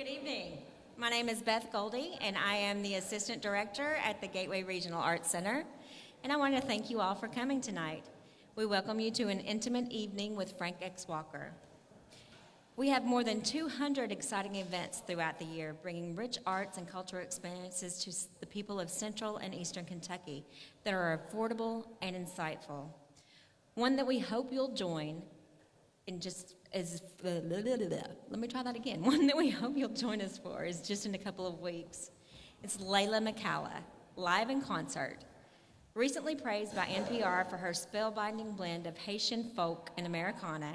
Good evening. My name is Beth Goldie, and I am the Assistant Director at the Gateway Regional Arts Center, and I want to thank you all for coming tonight. We welcome you to an intimate evening with Frank X. Walker. We have more than 200 exciting events throughout the year, bringing rich arts and cultural experiences to the people of Central and Eastern Kentucky that are affordable and insightful. One that we hope you'll join in just as, let me try that again. One that we hope you'll join us for is just in a couple of weeks. It's Layla McCalla, live in concert. Recently praised by NPR for her spellbinding blend of Haitian folk and Americana,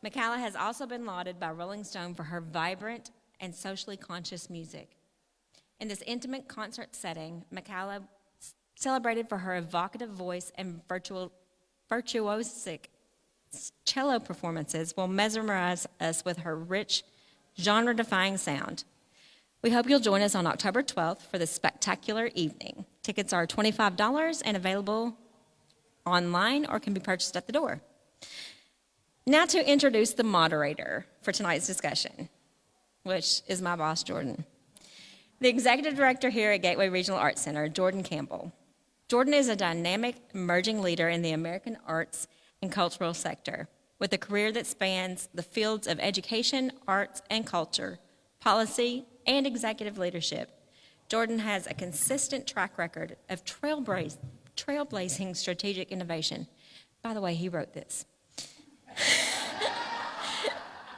McCalla has also been lauded by Rolling Stone for her vibrant and socially conscious music. In this intimate concert setting, McCalla celebrated for her evocative voice and virtuosic cello performances will mesmerize us with her rich, genre-defying sound. We hope you'll join us on October 12th for this spectacular evening. Tickets are $25 and available online or can be purchased at the door. Now to introduce the moderator for tonight's discussion, which is my boss, Jordan. The executive director here at Gateway Regional Arts Center, Jordan Campbell. Jordan is a dynamic, emerging leader in the American arts and cultural sector, with a career that spans the fields of education, arts, and culture, policy, and executive leadership. Jordan has a consistent track record of trailblazing strategic innovation. By the way, he wrote this.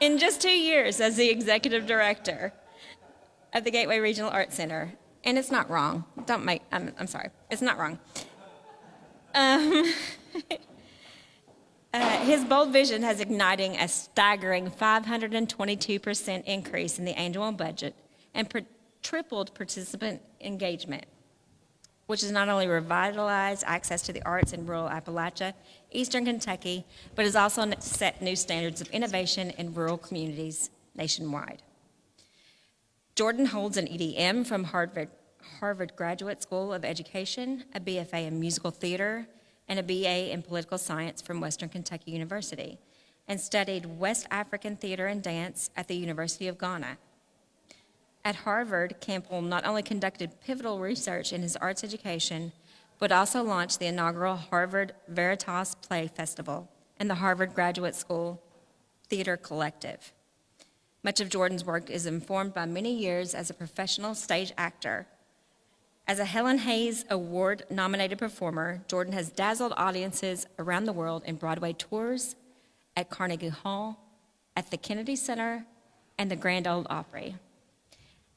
In just 2 years as the executive director of the Gateway Regional Arts Center, and it's not wrong. I'm sorry, it's not wrong. His bold vision has igniting a staggering 522% increase in the annual budget and tripled participant engagement, which has not only revitalized access to the arts in rural Appalachia, Eastern Kentucky, but has also set new standards of innovation in rural communities nationwide. Jordan holds an EDM from Harvard Graduate School of Education, a BFA in musical theater, and a BA in political science from Western Kentucky University, and studied West African theater and dance at the University of Ghana. At Harvard, Campbell not only conducted pivotal research in his arts education, but also launched the inaugural Harvard Veritas Play Festival and the Harvard Graduate School Theater Collective. Much of Jordan's work is informed by many years as a professional stage actor. As a Helen Hayes Award-nominated performer, Jordan has dazzled audiences around the world in Broadway tours, at Carnegie Hall, at the Kennedy Center, and the Grand Ole Opry.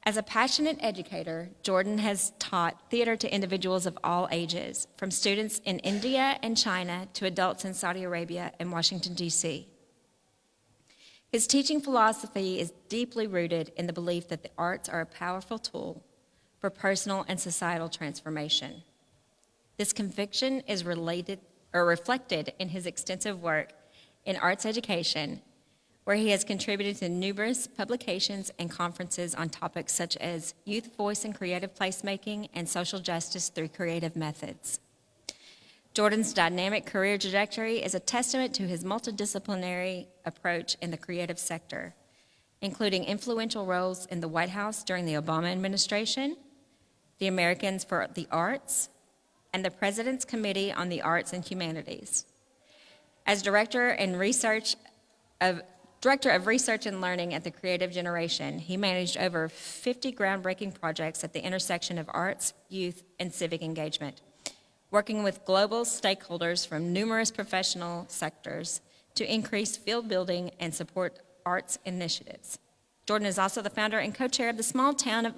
As a passionate educator, Jordan has taught theater to individuals of all ages, from students in India and China to adults in Saudi Arabia and Washington, D.C. His teaching philosophy is deeply rooted in the belief that the arts are a powerful tool for personal and societal transformation. This conviction is reflected in his extensive work in arts education, where he has contributed to numerous publications and conferences on topics such as youth voice and creative placemaking and social justice through creative methods. Jordan's dynamic career trajectory is a testament to his multidisciplinary approach in the creative sector, including influential roles in the White House during the Obama administration, the Americans for the Arts, and the President's Committee on the Arts and Humanities. As Director of Research and Learning at the Creative Generation, he managed over 50 groundbreaking projects at the intersection of arts, youth, and civic engagement, working with global stakeholders from numerous professional sectors to increase field building and support arts initiatives. Jordan is also the founder and co-chair of the Small Town of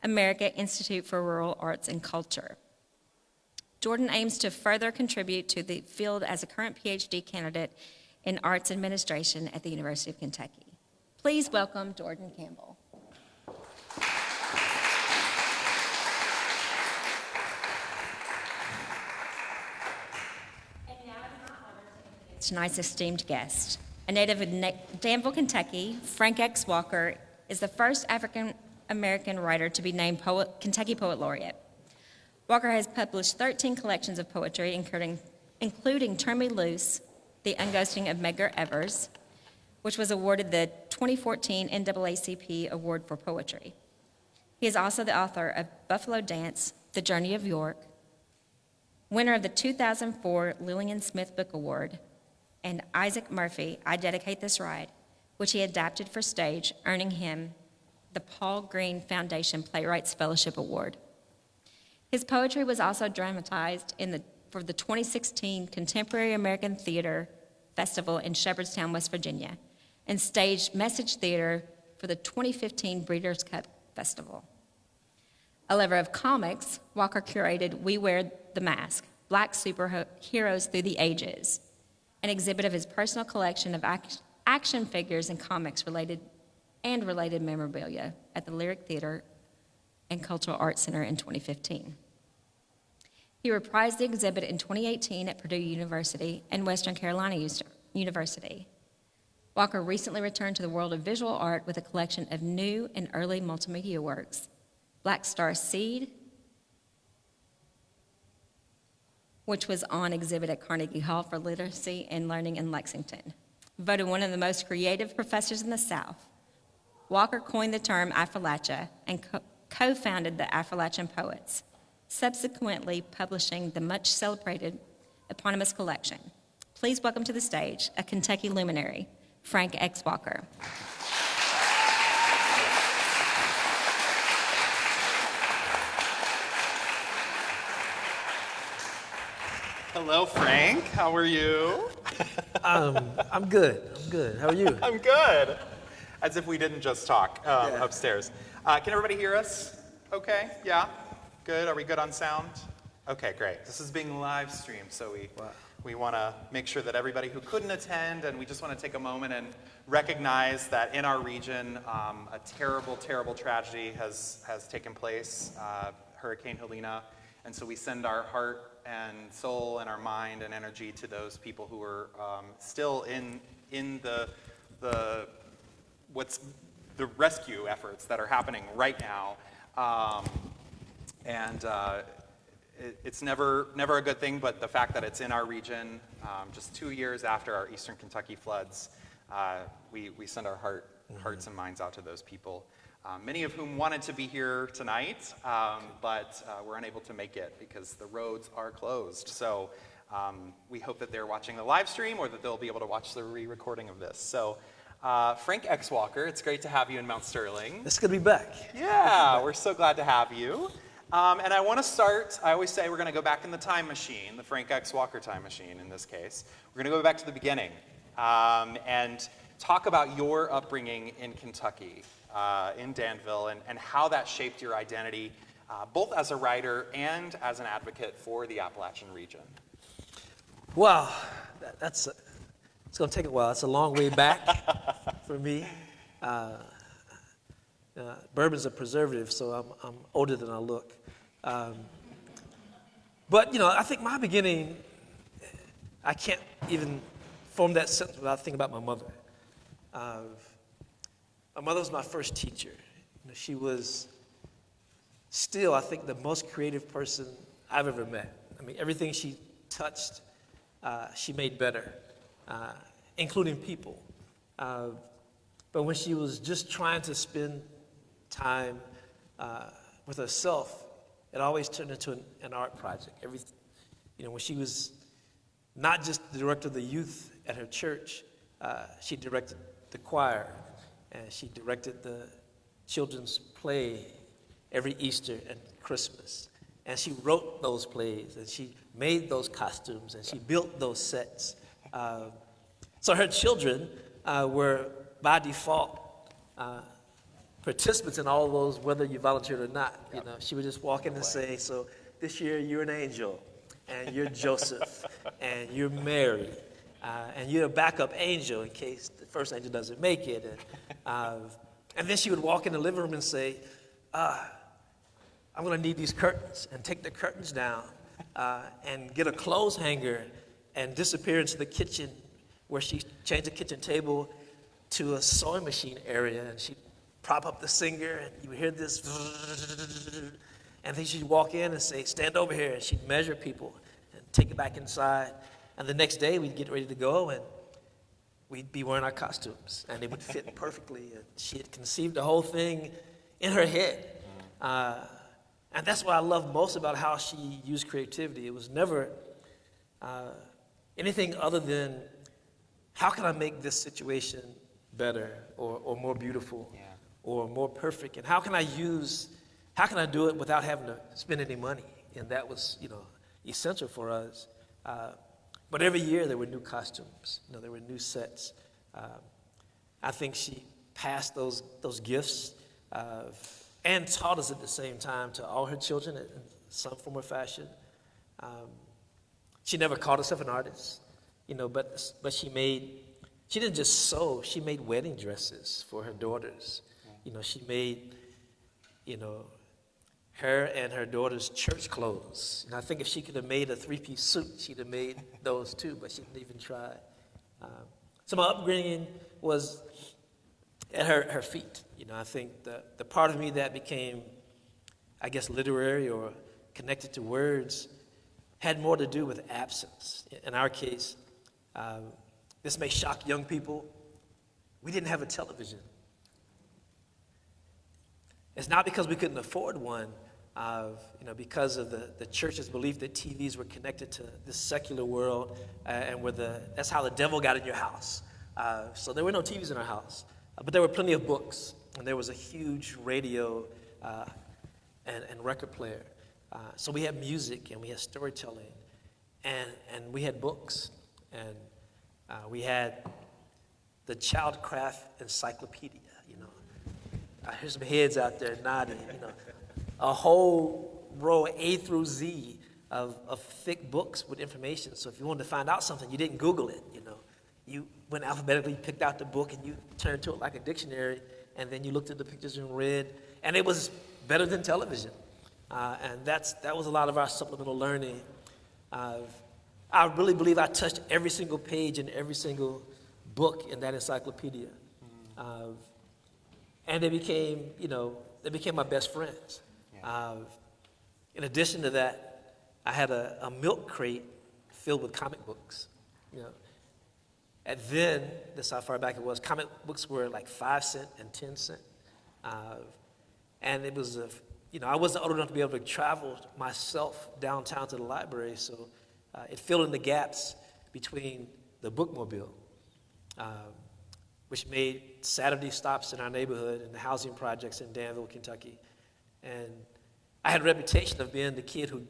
America Institute for Rural Arts and Culture. Jordan aims to further contribute to the field as a current PhD candidate in arts administration at the University of Kentucky. Please welcome Jordan Campbell. And now it's my honor to introduce tonight's esteemed guest. A native of Danville, Kentucky, Frank X. Walker is the first African-American writer to be named Kentucky Poet Laureate. Walker has published 13 collections of poetry, including Turn Me Loose, The Unghosting of Medgar Evers, which was awarded the 2014 NAACP Award for Poetry. He is also the author of Buffalo Dance, The Journey of York, winner of the 2004 Lillian Smith Book Award, and Isaac Murphy, I Dedicate This Ride, which he adapted for stage, earning him the Paul Green Foundation Playwrights Fellowship Award. His poetry was also dramatized for the 2016 Contemporary American Theater Festival in Shepherdstown, West Virginia, and staged message theater for the 2015 Breeders' Cup Festival. A lover of comics, Walker curated We Wear the Mask, Black Superheroes Through the Ages, an exhibit of his personal collection of action figures and comics related memorabilia at the Lyric Theater and Cultural Arts Center in 2015. He reprised the exhibit in 2018 at Purdue University and Western Carolina University. Walker recently returned to the world of visual art with a collection of new and early multimedia works, Black Star Seed, which was on exhibit at Carnegie Hall for Literacy and Learning in Lexington. Voted one of the most creative professors in the South, Walker coined the term Affrilachia and co-founded the Affrilachian Poets, subsequently publishing the much-celebrated eponymous collection. Please welcome to the stage a Kentucky luminary, Frank X. Walker. Hello, Frank. How are you? I'm good. How are you? I'm good. As if we didn't just talk upstairs. Can everybody hear us? Okay, yeah? Good. Are we good on sound? Okay, great. This is being live streamed, so we want to make sure that everybody who couldn't attend, and we just want to take a moment and recognize that in our region, a terrible, terrible tragedy has taken place, Hurricane Helena, and so we send our heart and soul and our mind and energy to those people who are still in the rescue efforts that are happening right now. It's never a good thing, but the fact that it's in our region, just 2 years after our Eastern Kentucky floods, we send our hearts and minds out to those people. Many of whom wanted to be here tonight, but were unable to make it because the roads are closed. So we hope that they're watching the live stream or that they'll be able to watch the re-recording of this. So Frank X. Walker, it's great to have you in Mount Sterling. It's good to be back. Yeah, we're so glad to have you. And I want to start, I always say we're going to go back in the time machine, the Frank X. Walker time machine in this case. We're going to go back to the beginning and talk about your upbringing in Kentucky, in Danville, and how that shaped your identity, both as a writer and as an advocate for the Appalachian region. Wow, it's going to take a while. It's a long way back for me. Bourbon's a preservative, so I'm older than I look. But, I think my beginning, I can't even form that sentence without thinking about my mother. My mother was my first teacher. She was still, I think, the most creative person I've ever met. I mean, everything she touched, she made better, including people. But when she was just trying to spend time with herself, it always turned into an art project. When she was not just the director of the youth at her church, she directed the choir, and she directed the children's play every Easter and Christmas. And she wrote those plays, and she made those costumes, and she built those sets. So her children were, by default, participants in all of those, whether you volunteered or not. She would just walk in and say, so this year you're an angel, and you're Joseph, and you're Mary, and you're a backup angel in case the first angel doesn't make it. And then she would walk in the living room and say, I'm going to need these curtains, and take the curtains down, and get a clothes hanger and disappear into the kitchen where she changed the kitchen table to a sewing machine area, and she'd prop up the singer, and you would hear this, and then she'd walk in and say, stand over here, and she'd measure people and take it back inside. And the next day we'd get ready to go, and we'd be wearing our costumes, and they would fit perfectly. And she had conceived the whole thing in her head. And that's what I love most about how she used creativity. It was never anything other than, how can I make this situation better or more beautiful or more perfect? And how can I do it without having to spend any money? And that was, essential for us. But every year there were new costumes, there were new sets. I think she passed those gifts and taught us at the same time to all her children in some form or fashion. She never called herself an artist, but she didn't just sew, she made wedding dresses for her daughters. She made, her and her daughter's church clothes. And I think if she could have made a three-piece suit, she'd have made those too, but she didn't even try. So my upbringing was at her feet. I think the part of me that became, I guess, literary or connected to words had more to do with absence. In our case, this may shock young people, we didn't have a television. It's not because we couldn't afford one, because of the church's belief that TVs were connected to this secular world, and that's how the devil got in your house. So there were no TVs in our house, but there were plenty of books, and there was a huge radio and record player. So we had music, and we had storytelling, and we had books, and we had the Childcraft Encyclopedia. I hear some heads out there nodding. A whole row A through Z of thick books with information. So if you wanted to find out something, you didn't Google it. You went alphabetically, picked out the book, and you turned to it like a dictionary, and then you looked at the pictures and read, and it was better than television. And that was a lot of our supplemental learning. I really believe I touched every single page in every single book in that encyclopedia. And they became my best friends. In addition to that, I had a milk crate filled with comic books. And then, that's how far back it was, comic books were like 5 cents and 10 cents. And it was, I wasn't old enough to be able to travel myself downtown to the library, so it filled in the gaps between the bookmobile, which made Saturday stops in our neighborhood and the housing projects in Danville, Kentucky. And I had a reputation of being the kid who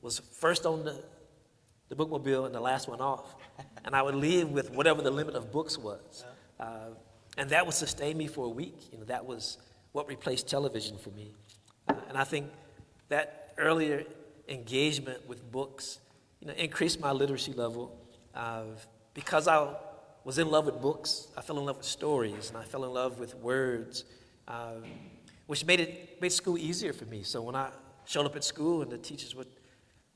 was first on the bookmobile and the last one off. And I would leave with whatever the limit of books was. And that would sustain me for a week. That was what replaced television for me. And I think that earlier engagement with books, increased my literacy level. Because I was in love with books, I fell in love with stories, and I fell in love with words, which made school easier for me. So when I showed up at school and the teachers would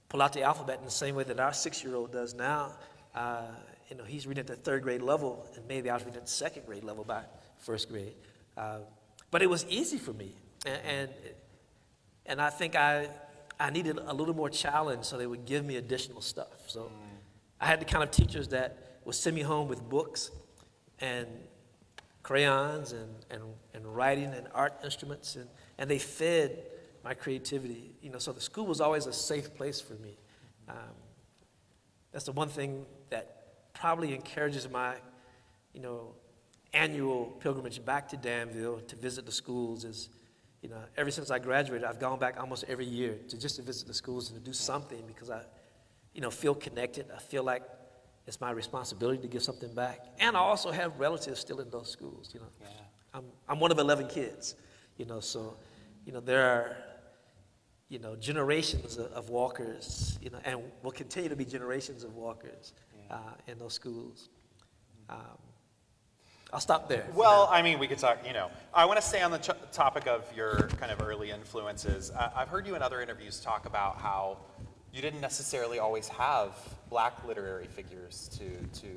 pull out the alphabet in the same way that our 6-year-old does now, he's reading at the 3rd grade level, and maybe I was reading at the 2nd grade level by 1st grade. But it was easy for me, and I think I needed a little more challenge, so they would give me additional stuff. So I had the kind of teachers that would send me home with books and crayons and writing and art instruments, and they fed my creativity. So the school was always a safe place for me. That's the one thing that probably encourages my, annual pilgrimage back to Danville to visit the schools is, ever since I graduated, I've gone back almost every year to visit the schools and to do something because I, feel connected. I feel like it's my responsibility to give something back. And I also have relatives still in those schools, I'm one of 11 kids, so, there are, generations of walkers, and will continue to be generations of walkers in those schools. I'll stop there. Well, I mean, we could talk, I want to stay on the topic of your kind of early influences. I've heard you in other interviews talk about how you didn't necessarily always have Black literary figures to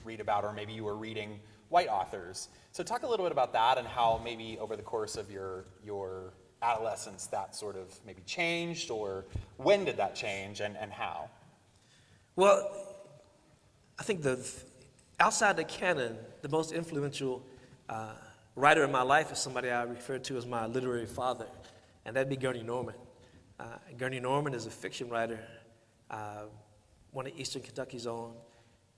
read about, or maybe you were reading white authors. So talk a little bit about that and how maybe over the course of your adolescence that sort of maybe changed, or when did that change and how? Well, I think outside the canon, the most influential writer in my life is somebody I refer to as my literary father, and that'd be Gurney Norman. Gurney Norman is a fiction writer, one of Eastern Kentucky's own,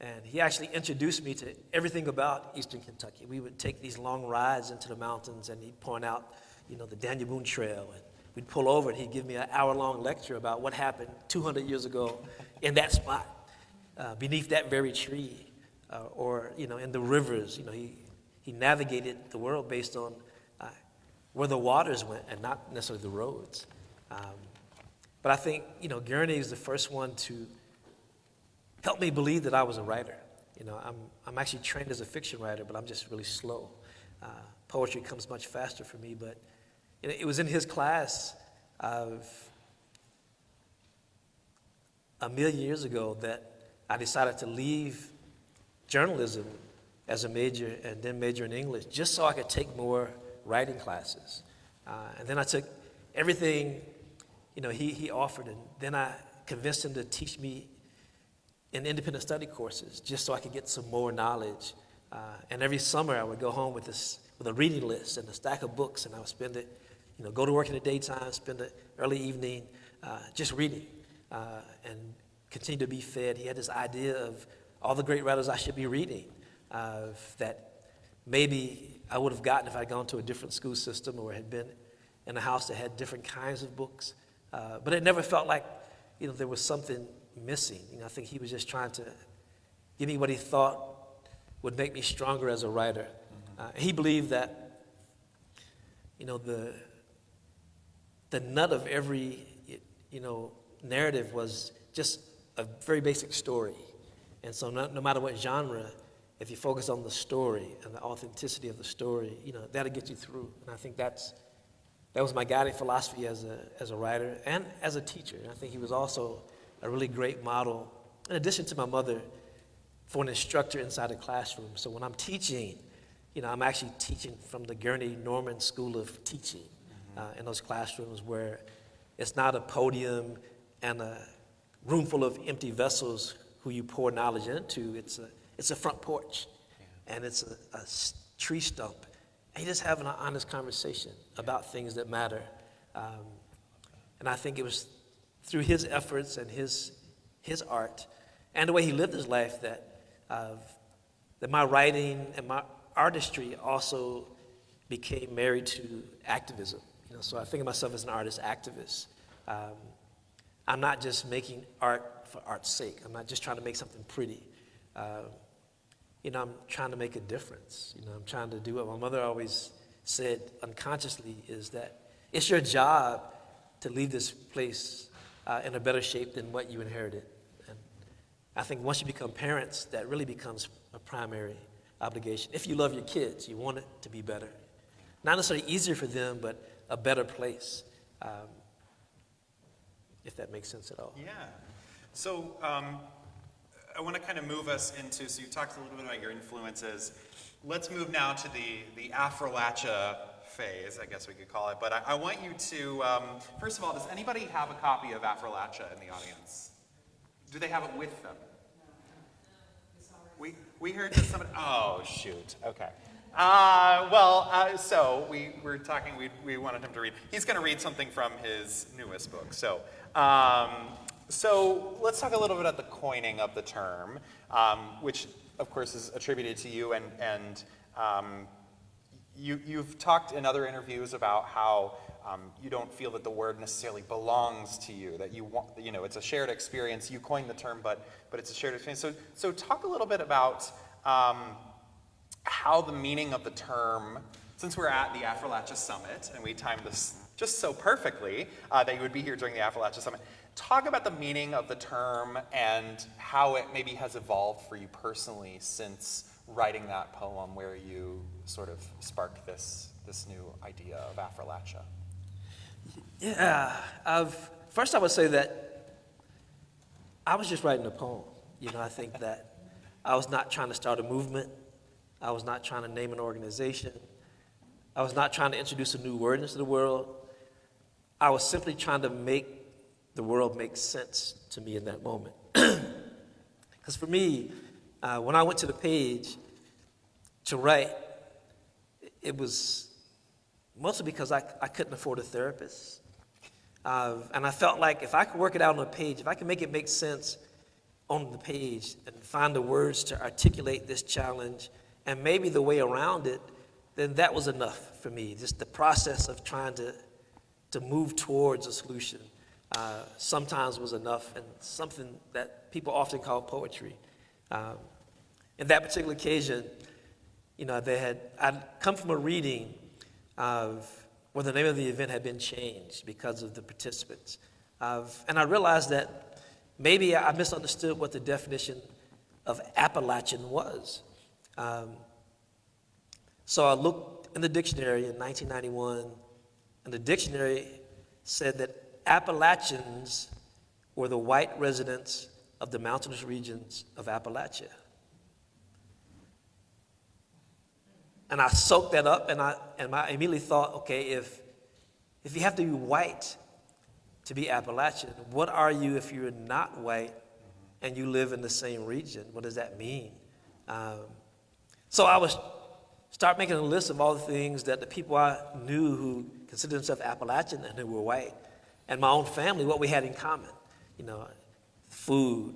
and he actually introduced me to everything about Eastern Kentucky. We would take these long rides into the mountains, and he'd point out, the Daniel Boone Trail, and we'd pull over, and he'd give me an hour-long lecture about what happened 200 years ago in that spot, beneath that very tree, or in the rivers. He navigated the world based on where the waters went and not necessarily the roads. But I think, Gurney is the first one to help me believe that I was a writer. I'm actually trained as a fiction writer, but I'm just really slow. Poetry comes much faster for me, but it was in his class of a million years ago that I decided to leave journalism as a major and then major in English just so I could take more writing classes. And then I took everything he offered, and then I convinced him to teach me in independent study courses just so I could get some more knowledge. And every summer I would go home with a reading list and a stack of books, and I would spend it, go to work in the daytime, spend the early evening just reading and continue to be fed. He had this idea of all the great writers I should be reading that maybe I would have gotten if I'd gone to a different school system or had been in a house that had different kinds of books. But it never felt like, there was something missing. I think he was just trying to give me what he thought would make me stronger as a writer. He believed that, the nut of every, narrative was just a very basic story. And so no matter what genre, if you focus on the story and the authenticity of the story, that'll get you through. And I think that was my guiding philosophy as a writer and as a teacher. And I think he was also a really great model, in addition to my mother, for an instructor inside the classroom. So when I'm teaching, I'm actually teaching from the Gurney Norman School of Teaching in those classrooms where it's not a podium and a room full of empty vessels who you pour knowledge into. It's a front porch, and it's a tree stump. And you just having an honest conversation about things that matter. And I think it was through his efforts and his art and the way he lived his life that my writing and my artistry also became married to activism. So I think of myself as an artist activist. I'm not just making art for art's sake. I'm not just trying to make something pretty. I'm trying to make a difference. I'm trying to do what my mother always said unconsciously is that it's your job to leave this place in a better shape than what you inherited. And I think once you become parents, that really becomes a primary obligation. If you love your kids, you want it to be better. Not necessarily easier for them, but a better place, if that makes sense at all. Yeah. So I want to kind of move us into, so you talked a little bit about your influences. Let's move now to the Affrilachia phase, I guess we could call it. But I want you to, first of all, does anybody have a copy of Affrilachia in the audience? Do they have it with them? We heard that somebody, oh, shoot, okay. So we were talking, we wanted him to read. He's going to read something from his newest book. So let's talk a little bit about the coining of the term, which of course is attributed to you, and you've talked in other interviews about how you don't feel that the word necessarily belongs to you, that you want, it's a shared experience. You coined the term, but it's a shared experience. So talk a little bit about how the meaning of the term, since we're at the Affrilachia Summit, and we timed this just so perfectly that you would be here during the Affrilachia Summit, talk about the meaning of the term and how it maybe has evolved for you personally since writing that poem where you sort of sparked this new idea of Affrilachia. Yeah, first I would say that I was just writing a poem. I think that I was not trying to start a movement. I was not trying to name an organization. I was not trying to introduce a new word into the world. I was simply trying to make the world make sense to me in that moment. Because for me, When I went to the page to write, it was mostly because I couldn't afford a therapist. And I felt like if I could work it out on the page, if I could make it make sense on the page and find the words to articulate this challenge and maybe the way around it, then that was enough for me. Just the process of trying to move towards a solution sometimes was enough, and something that people often call poetry. In that particular occasion, I'd come from a reading of where the name of the event had been changed because of the participants. And I realized that maybe I misunderstood what the definition of Appalachian was. So I looked in the dictionary in 1991, and the dictionary said that Appalachians were the white residents of the mountainous regions of Appalachia. And I soaked that up, and I immediately thought, okay, if you have to be white to be Appalachian, what are you if you're not white and you live in the same region? What does that mean? So I was start making a list of all the things that the people I knew who considered themselves Appalachian and who were white, and my own family, what we had in common. Food,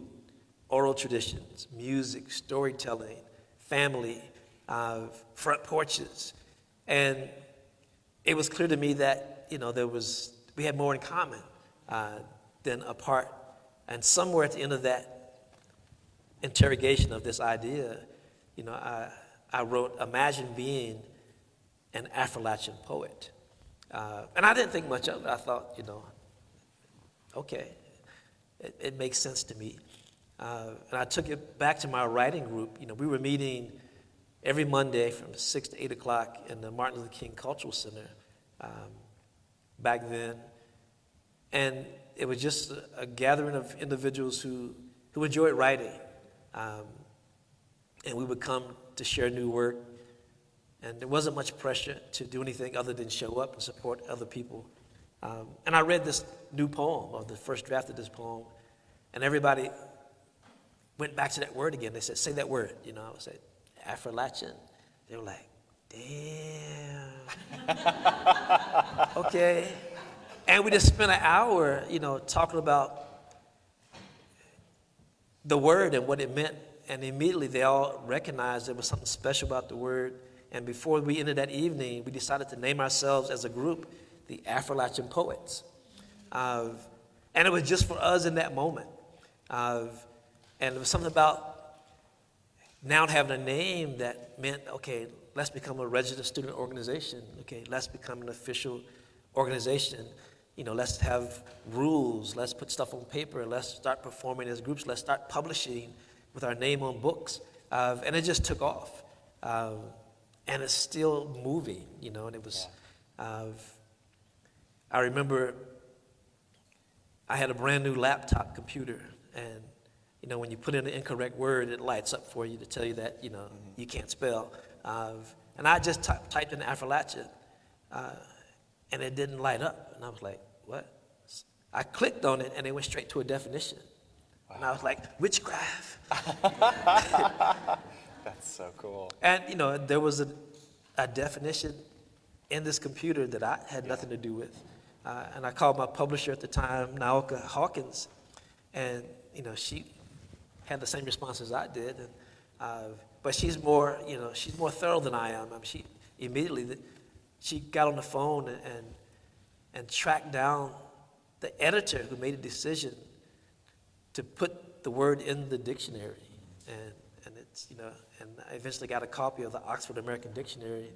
oral traditions, music, storytelling, family, front porches. And it was clear to me that, we had more in common than apart. And somewhere at the end of that interrogation of this idea, I wrote, imagine being an Affrilachia poet. And I didn't think much of it. I thought, okay, it makes sense to me. And I took it back to my writing group. We were meeting every Monday from 6 to 8 o'clock in the Martin Luther King Cultural Center back then. And it was just a gathering of individuals who enjoyed writing. And we would come to share new work. And there wasn't much pressure to do anything other than show up and support other people. And I read this new poem, or the first draft of this poem, and everybody went back to that word again. They said, say that word. I would say, Affrilachian. They were like, damn. Okay. And we just spent an hour, talking about the word and what it meant. And immediately they all recognized there was something special about the word. And before we ended that evening, we decided to name ourselves as a group the Affrilachian Poets. And it was just for us in that moment. And it was something about now having a name that meant, okay, let's become a registered student organization. Okay, let's become an official organization. Let's have rules. Let's put stuff on paper. Let's start performing as groups. Let's start publishing with our name on books. And it just took off. And it's still moving, and it was, I remember I had a brand new laptop computer, and, when you put in the incorrect word, it lights up for you to tell you that, you can't spell. And I just typed in Affrilachia, and it didn't light up. And I was like, what? I clicked on it, and it went straight to a definition. Wow. And I was like, witchcraft. That's so cool. And, there was a definition in this computer that I had nothing to do with. And I called my publisher at the time, Naoka Hawkins, and, she had the same response as I did. And, but she's more thorough than I am. She immediately, she got on the phone and tracked down the editor who made a decision to put the word in the dictionary. And it's, and I eventually got a copy of the Oxford American Dictionary,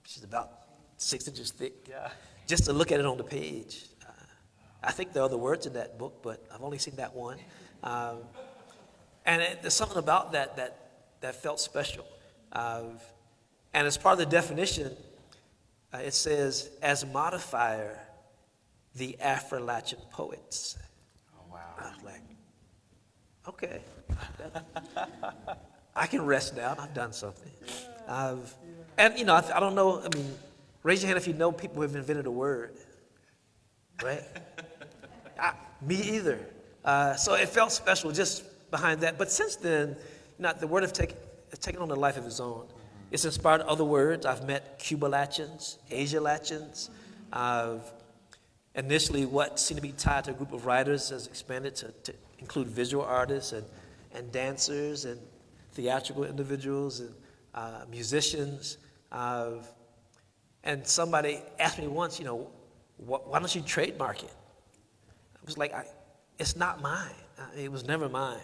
which is about 6 inches thick, just to look at it on the page. I think there are other words in that book, but I've only seen that one. And there's something about that felt special. And as part of the definition, it says, as modifier, the Affrilachian poets. Oh, wow. I was like, okay. I can rest now. I've done something. And, I don't know. Raise your hand if you know people who have invented a word. Right? Me either. So it felt special just behind that. But since then, The word has taken on a life of its own. It's inspired other words. I've met Cubalachans, Asialachans. Initially, what seemed to be tied to a group of writers has expanded to include visual artists and dancers and theatrical individuals and musicians. And somebody asked me once, why don't you trademark it? I was like, it's not mine. It was never mine.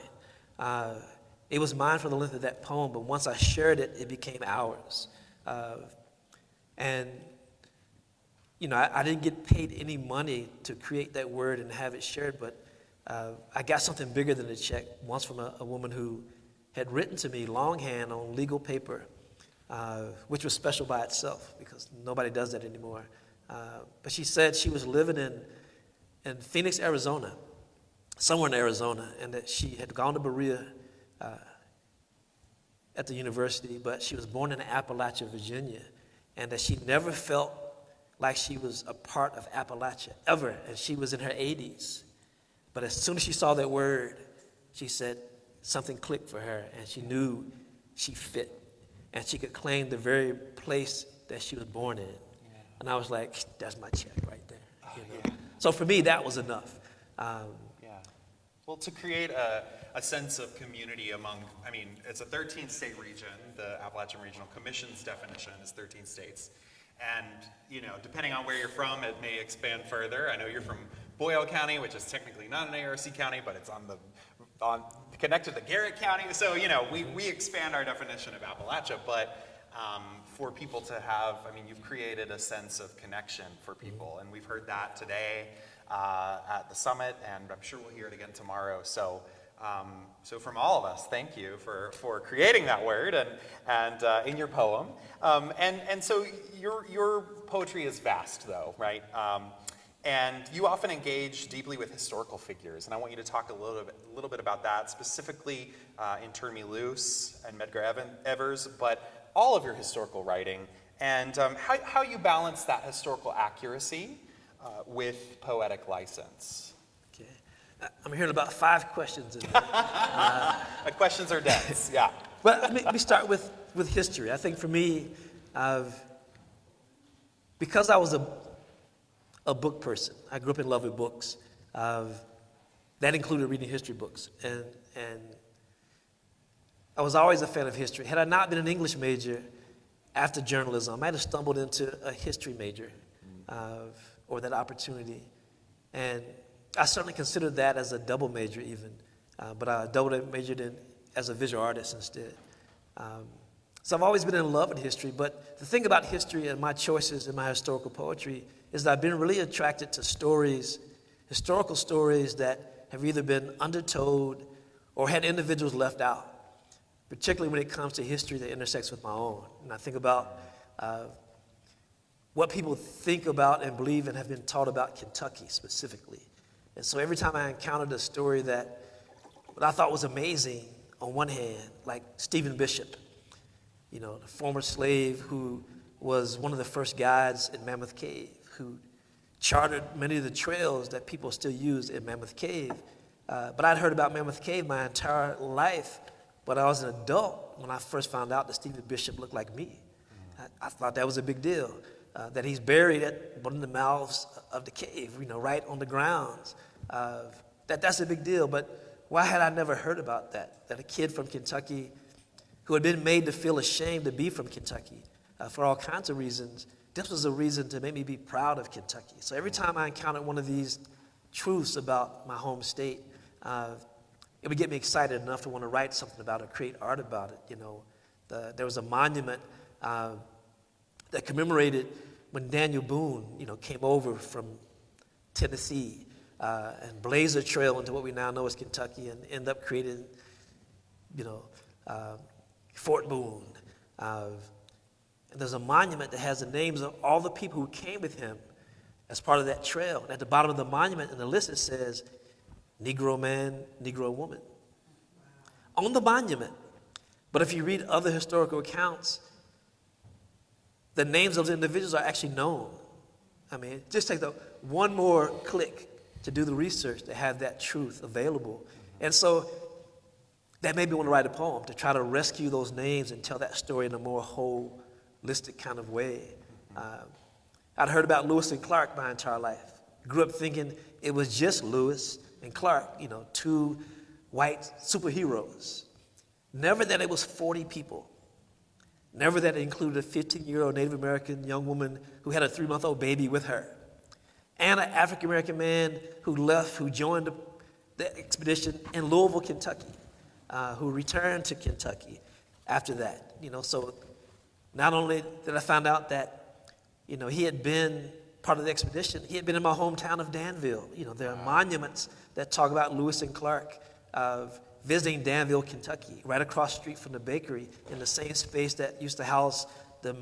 It was mine for the length of that poem, but once I shared it, it became ours. And I didn't get paid any money to create that word and have it shared, but I got something bigger than a check once from a woman who had written to me longhand on legal paper, which was special by itself because nobody does that anymore. But she said she was living in Phoenix, Arizona, somewhere in Arizona, and that she had gone to Berea at the university, but she was born in Affrilachia, Virginia, and that she never felt like she was a part of Appalachia, ever, and she was in her 80s. But as soon as she saw that word, she said something clicked for her, and she knew she fit, and she could claim the very place that she was born in. Yeah. And I was like, that's my check right there. Yeah. So for me, that was enough. Well, to create a sense of community it's a 13-state region. The Appalachian Regional Commission's definition is 13 states. And, depending on where you're from, it may expand further. I know you're from Boyle County, which is technically not an ARC county, but it's connected to Garrett County. So, we expand our definition of Appalachia, but for people to have, you've created a sense of connection for people. And we've heard that today at the summit, and I'm sure we'll hear it again tomorrow. So from all of us, thank you for creating that word and in your poem. And so your poetry is vast, though, right? And you often engage deeply with historical figures, and I want you to talk a little bit about that, specifically in Turn Me Loose and Medgar Evers, but all of your historical writing, and how you balance that historical accuracy with poetic license. Okay. I'm hearing about 5 questions in there. The questions are dense, yeah. Well, let me start with history. I think for me, because I was a book person, I grew up in love with books. That included reading history books, and I was always a fan of history. Had I not been an English major after journalism, I might have stumbled into a history major or that opportunity. And I certainly considered that as a double major even, but I majored in as a visual artist instead. So I've always been in love with history, but the thing about history and my choices in my historical poetry is that I've been really attracted to stories, historical stories that have either been undertold or had individuals left out, particularly when it comes to history that intersects with my own. And I think about what people think about and believe and have been taught about Kentucky specifically. And so every time I encountered a story that what I thought was amazing on one hand, like Stephen Bishop, the former slave who was one of the first guides in Mammoth Cave, who charted many of the trails that people still use in Mammoth Cave. But I'd heard about Mammoth Cave my entire life, but I was an adult when I first found out that Stephen Bishop looked like me. I thought that was a big deal, that he's buried at one of the mouths of the cave, right on the grounds. That's a big deal, but why had I never heard about that? That a kid from Kentucky who had been made to feel ashamed to be from Kentucky for all kinds of reasons, this was a reason to make me be proud of Kentucky. So every time I encountered one of these truths about my home state, it would get me excited enough to want to write something about it, create art about it. There was a monument that commemorated when Daniel Boone, came over from Tennessee and blazed a trail into what we now know as Kentucky and ended up creating, Fort Boone. And there's a monument that has the names of all the people who came with him as part of that trail. And at the bottom of the monument in the list it says, Negro man, Negro woman. On the monument. But if you read other historical accounts, the names of those individuals are actually known. It just takes one more click to do the research to have that truth available. And so that made me want to write a poem, to try to rescue those names and tell that story in a more holistic kind of way. I'd heard about Lewis and Clark my entire life. Grew up thinking it was just Lewis and Clark, two white superheroes. Never that it was 40 people. Never that it included a 15-year-old Native American young woman who had a 3-month-old baby with her. And an African-American man who joined the expedition in Louisville, Kentucky, who returned to Kentucky after that. So not only did I find out that, he had been part of the expedition, he had been in my hometown of Danville. There are monuments that talk about Lewis and Clark visiting Danville, Kentucky, right across the street from the bakery in the same space that used to house the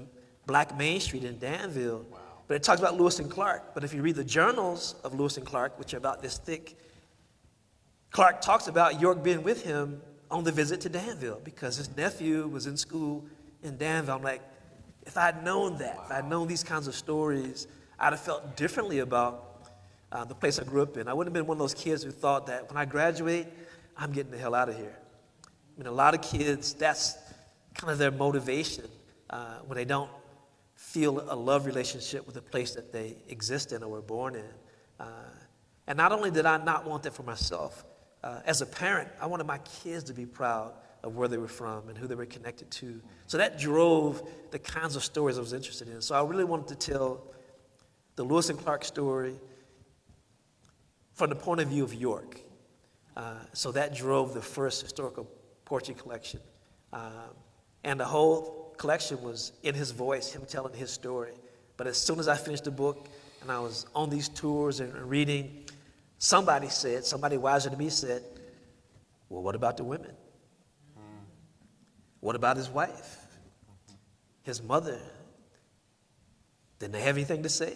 Black Main Street in Danville. Wow. But it talks about Lewis and Clark. But if you read the journals of Lewis and Clark, which are about this thick, Clark talks about York being with him on the visit to Danville because his nephew was in school in Danville. I'm like, if I'd known that, if I'd known these kinds of stories, I'd have felt differently about the place I grew up in. I wouldn't have been one of those kids who thought that when I graduate, I'm getting the hell out of here. A lot of kids, that's kind of their motivation when they don't feel a love relationship with the place that they exist in or were born in. And not only did I not want that for myself, as a parent, I wanted my kids to be proud of where they were from and who they were connected to. So that drove the kinds of stories I was interested in. So I really wanted to tell the Lewis and Clark story from the point of view of York. So that drove the first historical poetry collection. And the whole collection was in his voice, him telling his story. But as soon as I finished the book and I was on these tours and reading, somebody wiser than me said, well, what about the women? What about his wife? His mother? Didn't they have anything to say?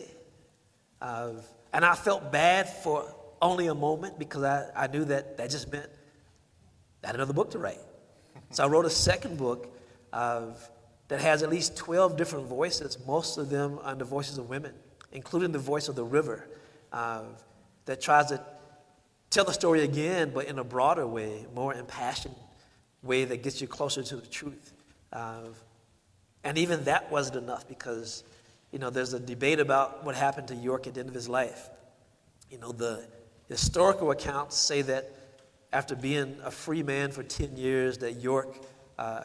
And I felt bad for only a moment because I knew that just meant I had another book to write. So I wrote a second book that has at least 12 different voices. Most of them are the voices of women, including the voice of the river, that tries to tell the story again, but in a broader way, more impassioned way that gets you closer to the truth. And even that wasn't enough because, there's a debate about what happened to York at the end of his life. The historical accounts say that after being a free man for 10 years, that York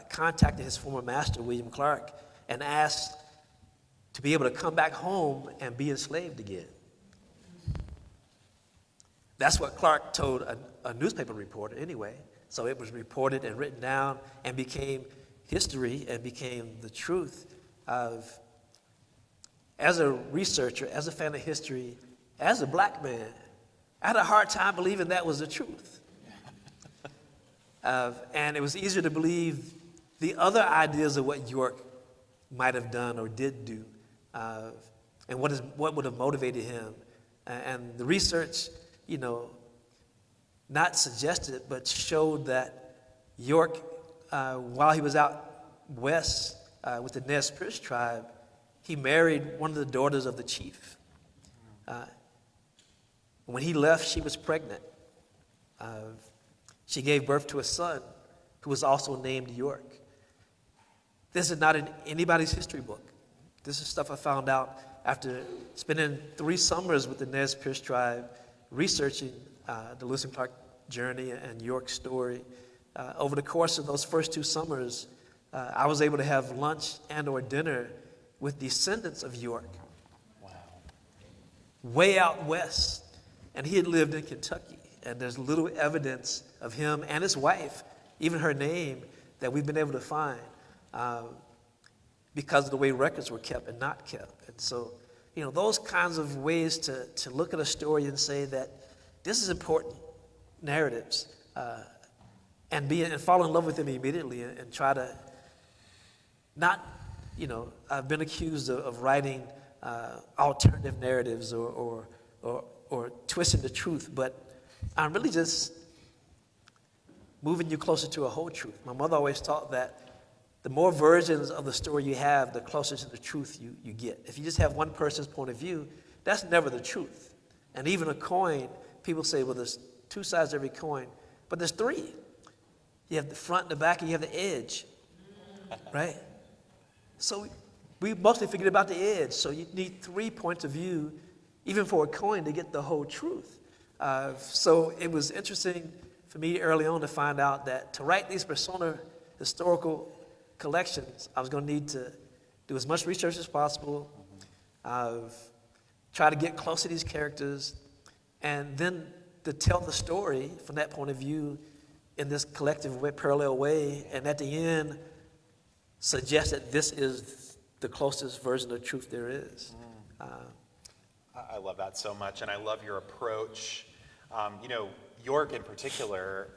contacted his former master, William Clark, and asked to be able to come back home and be enslaved again. That's what Clark told a newspaper reporter anyway. So it was reported and written down and became history and became the truth of, as a researcher, as a fan of history, as a black man, I had a hard time believing that was the truth. And it was easier to believe the other ideas of what York might have done or did do, and what would have motivated him. And the research, not suggested, but showed that York, while he was out west with the Nez Perce tribe, he married one of the daughters of the chief. When he left, she was pregnant. She gave birth to a son who was also named York. This is not in anybody's history book. This is stuff I found out after spending 3 summers with the Nez Perce tribe researching the Lewis and Clark journey and York's story. Over the course of those first 2 summers, I was able to have lunch and or dinner with descendants of York. Wow. Way out west. And he had lived in Kentucky. And there's little evidence of him and his wife, even her name, that we've been able to find because of the way records were kept and not kept. And so, those kinds of ways to look at a story and say that this is important narratives and fall in love with them immediately and try to not, I've been accused of writing alternative narratives or twisting the truth, but I'm really just moving you closer to a whole truth. My mother always taught that the more versions of the story you have, the closer to the truth you get. If you just have one person's point of view, that's never the truth. And even a coin, people say, well, there's 2 sides to every coin, but there's 3. you have the front and the back, and you have the edge, right? So we mostly figured about the edge. So you need 3 points of view, even for a coin, to get the whole truth. So it was interesting for me early on to find out that to write these persona historical collections, I was going to need to do as much research as possible, try to get close to these characters, and then to tell the story from that point of view in this collective way, parallel way, and at the end, suggest that this is the closest version of truth there is. I love that so much, and I love your approach. York in particular,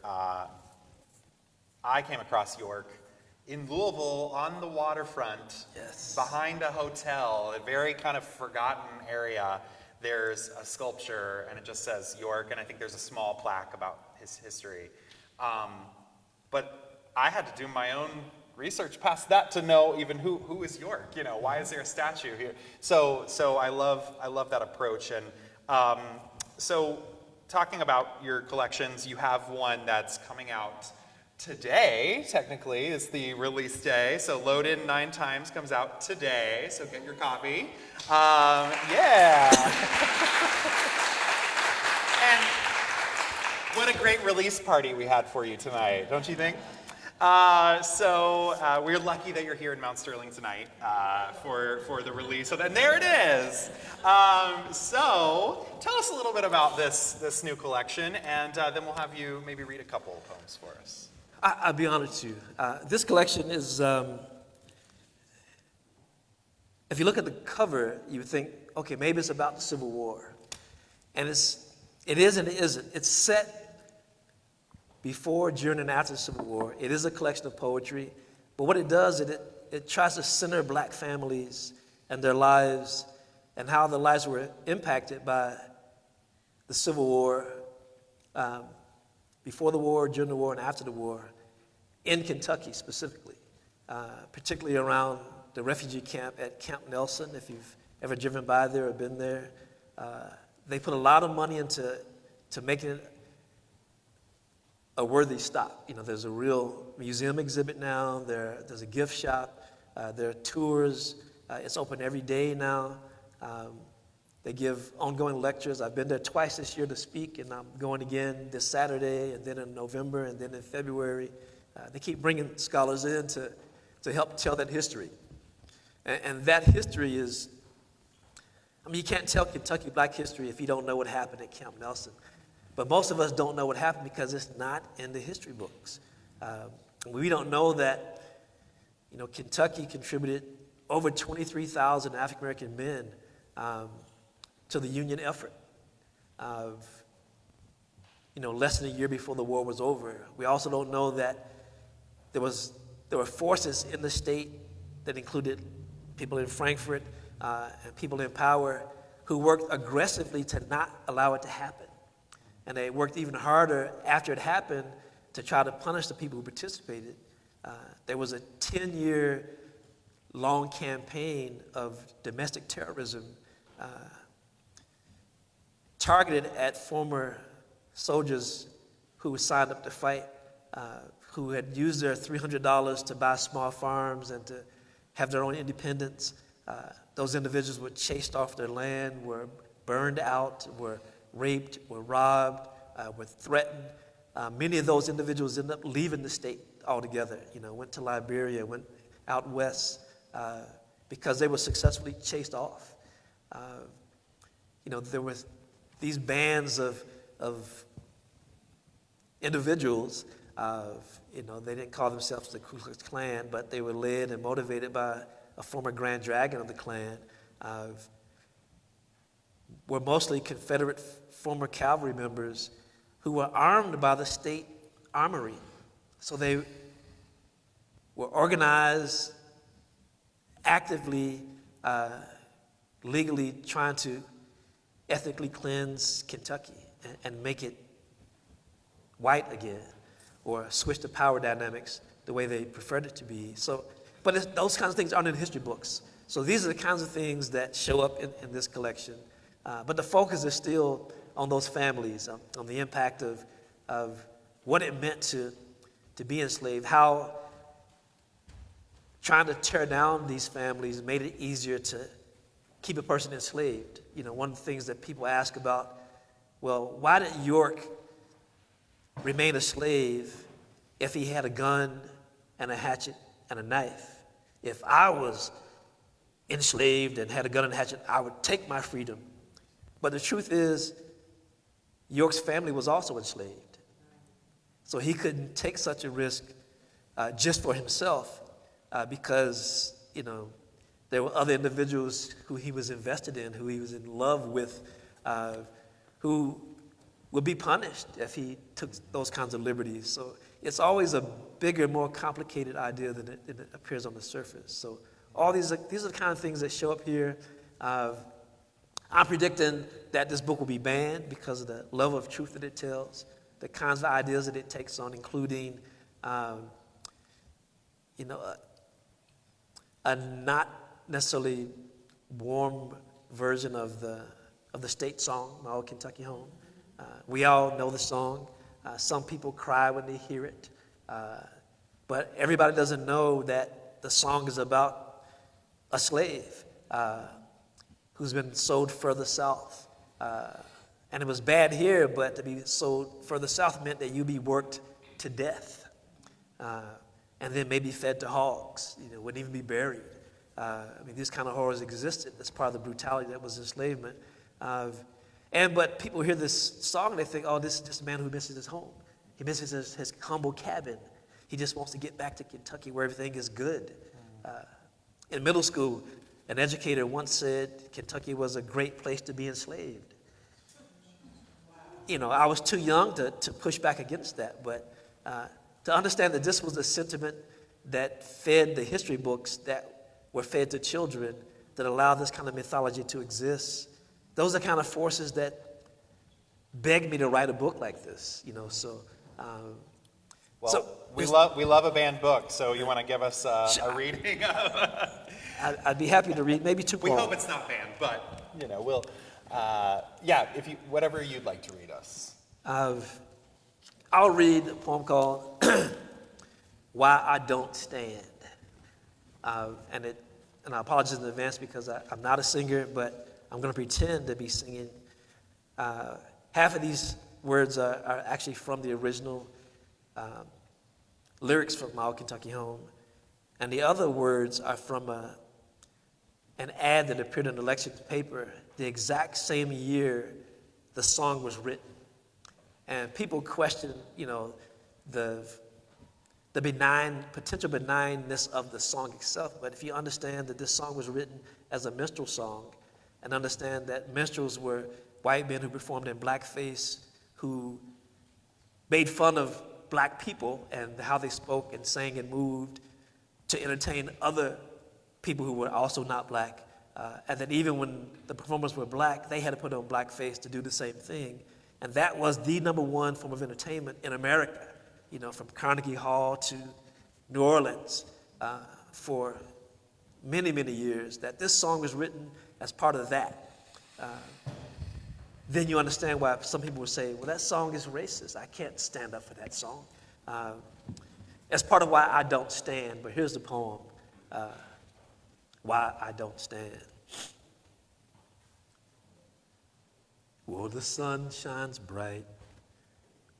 I came across York in Louisville on the waterfront, Yes. behind a hotel, a very kind of forgotten area. There's a sculpture, and it just says York, and I think there's a small plaque about his history. But I had to do my own research past that to know even who is York. Why is there a statue here? So I love that approach. And so talking about your collections, you have one that's coming out today. Technically, is the release day. So Load In 9 Times comes out today. So get your copy. Yeah. And what a great release party we had for you tonight, don't you think? So we're lucky that you're here in Mount Sterling tonight for the release. So then there it is. So tell us a little bit about this new collection, and then we'll have you maybe read a couple of poems for us. I'd be honored to. This collection is, if you look at the cover, you would think, okay, maybe it's about the Civil War. And it is and it isn't. It's set before, during, and after the Civil War. It is a collection of poetry. But what it does, it tries to center black families and their lives and how their lives were impacted by the Civil War, before the war, during the war, and after the war, in Kentucky specifically, particularly around the refugee camp at Camp Nelson. If you've ever driven by there or been there, they put a lot of money into making it a worthy stop. There's a real museum exhibit now. There's a gift shop. There are tours. It's open every day now. They give ongoing lectures. I've been there twice this year to speak, and I'm going again this Saturday, and then in November, and then in February. They keep bringing scholars in to help tell that history. And that history is, you can't tell Kentucky Black history if you don't know what happened at Camp Nelson. But most of us don't know what happened because it's not in the history books. We don't know that, Kentucky contributed over 23,000 African-American men to the Union effort of, less than a year before the war was over. We also don't know that there were forces in the state that included people in Frankfurt and people in power who worked aggressively to not allow it to happen. And they worked even harder after it happened to try to punish the people who participated. There was a 10-year long campaign of domestic terrorism targeted at former soldiers who signed up to fight, who had used their $300 to buy small farms and to have their own independence. Those individuals were chased off their land, were burned out, were raped, were robbed, were threatened. Many of those individuals ended up leaving the state altogether, went to Liberia, went out west, because they were successfully chased off. There were these bands of individuals, they didn't call themselves the Ku Klux Klan, but they were led and motivated by a former Grand Dragon of the Klan, were mostly Confederate former cavalry members who were armed by the state armory. So they were organized, actively, legally trying to ethnically cleanse Kentucky and make it white again, or switch the power dynamics the way they preferred it to be. But those kinds of things aren't in history books. So these are the kinds of things that show up in this collection. But the focus is still on those families, on the impact of what it meant to to be enslaved, how trying to tear down these families made it easier to keep a person enslaved. One of the things that people ask about, well, why did York remain a slave if he had a gun and a hatchet and a knife? If I was enslaved and had a gun and a hatchet, I would take my freedom. But the truth is, York's family was also enslaved. So he couldn't take such a risk just for himself because, there were other individuals who he was invested in, who he was in love with, who would be punished if he took those kinds of liberties. So it's always a bigger, more complicated idea than it appears on the surface. So all these are the kind of things that show up here. I'm predicting that this book will be banned because of the level of truth that it tells, the kinds of ideas that it takes on, including, a not necessarily warm version of the state song, My Old Kentucky Home. We all know the song. Some people cry when they hear it. But everybody doesn't know that the song is about a slave who's been sold further south. And it was bad here, but to be sold further south meant that you'd be worked to death. And then maybe fed to hogs, wouldn't even be buried. These kind of horrors existed. That's part of the brutality that was enslavement. But people hear this song and they think, oh, this is just a man who misses his home. He misses his humble cabin. He just wants to get back to Kentucky where everything is good. In middle school, an educator once said Kentucky was a great place to be enslaved. I was too young to push back against that, but to understand that this was a sentiment that fed the history books that were fed to children that allowed this kind of mythology to exist. Those are the kind of forces that begged me to write a book like this, we love a banned book, so you want to give us a reading of I'd be happy to read, maybe two We poems. hope it's not banned, but, we'll, whatever you'd like to read us. I'll read a poem called Why I Don't Stand. And I apologize in advance because I'm not a singer, but I'm going to pretend to be singing. Half of these words are actually from the original lyrics from My Old Kentucky Home, and the other words are from an ad that appeared in the election paper the exact same year the song was written. And people question, the potential benignness of the song itself. But if you understand that this song was written as a minstrel song, and understand that minstrels were white men who performed in blackface, who made fun of black people and how they spoke and sang and moved to entertain other people who were also not black, and that even when the performers were black, they had to put on blackface to do the same thing. And that was the number one form of entertainment in America, from Carnegie Hall to New Orleans for many, many years, that this song was written as part of that. Then you understand why some people would say, well, that song is racist. I can't stand up for that song. That's part of why I don't stand. But here's the poem, Why I Don't Stand. Well, the sun shines bright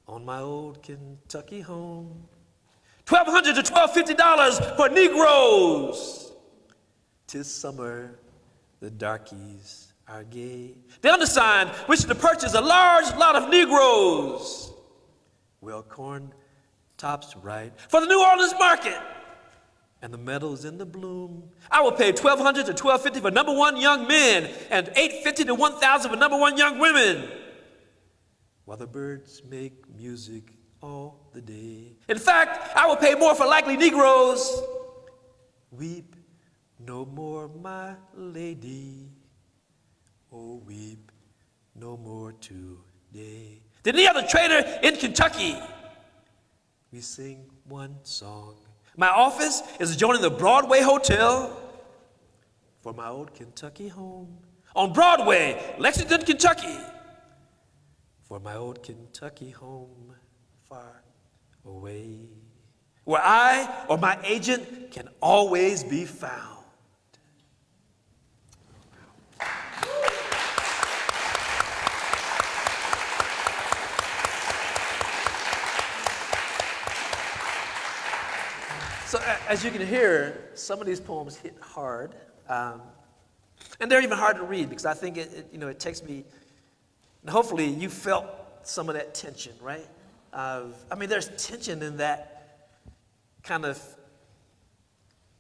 on my old Kentucky home. $1,200 to $1,250 for Negroes. 'Tis summer, the darkies are gay. The undersigned wish to purchase a large lot of Negroes. Well, corn tops right for the New Orleans market, and the meadows in the bloom. I will pay $1,200 to $1,250 for number one young men, and $850 to $1,000 for number one young women, while the birds make music all the day. In fact, I will pay more for likely Negroes. Weep no more, my lady. Oh, weep no more today. Than any other trader in Kentucky. We sing one song. My office is adjoining the Broadway Hotel for my old Kentucky home. On Broadway, Lexington, Kentucky, for my old Kentucky home far away. where I or my agent can always be found. So as you can hear, some of these poems hit hard, and they're even hard to read because I think it takes me. And hopefully, you felt some of that tension, right? There's tension in that kind of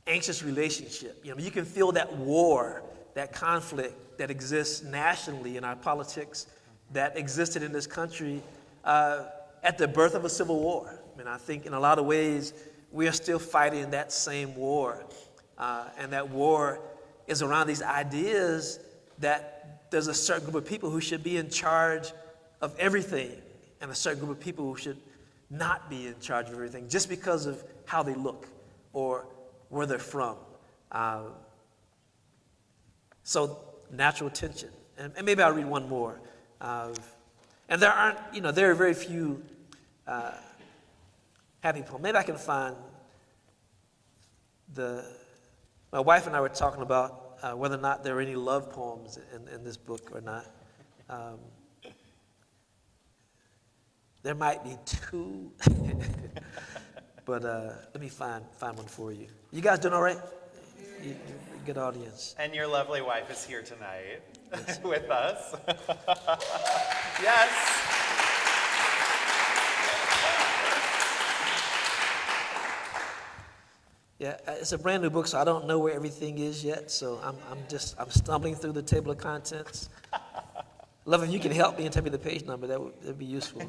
anxious relationship. You can feel that war, that conflict that exists nationally in our politics, that existed in this country at the birth of a civil war. I think in a lot of ways, we are still fighting that same war. And that war is around these ideas that there's a certain group of people who should be in charge of everything and a certain group of people who should not be in charge of everything just because of how they look or where they're from. So natural tension. And maybe I'll read one more. And there are very few happy poem. Maybe I can find my wife and I were talking about whether or not there are any love poems in this book or not. There might be two, but let me find one for you. You guys doing all right? Good audience. And your lovely wife is here tonight with us. Yes. Yeah, it's a brand new book, so I don't know where everything is yet. So I'm stumbling through the table of contents. Love, if you can help me and tell me the page number, that'd be useful.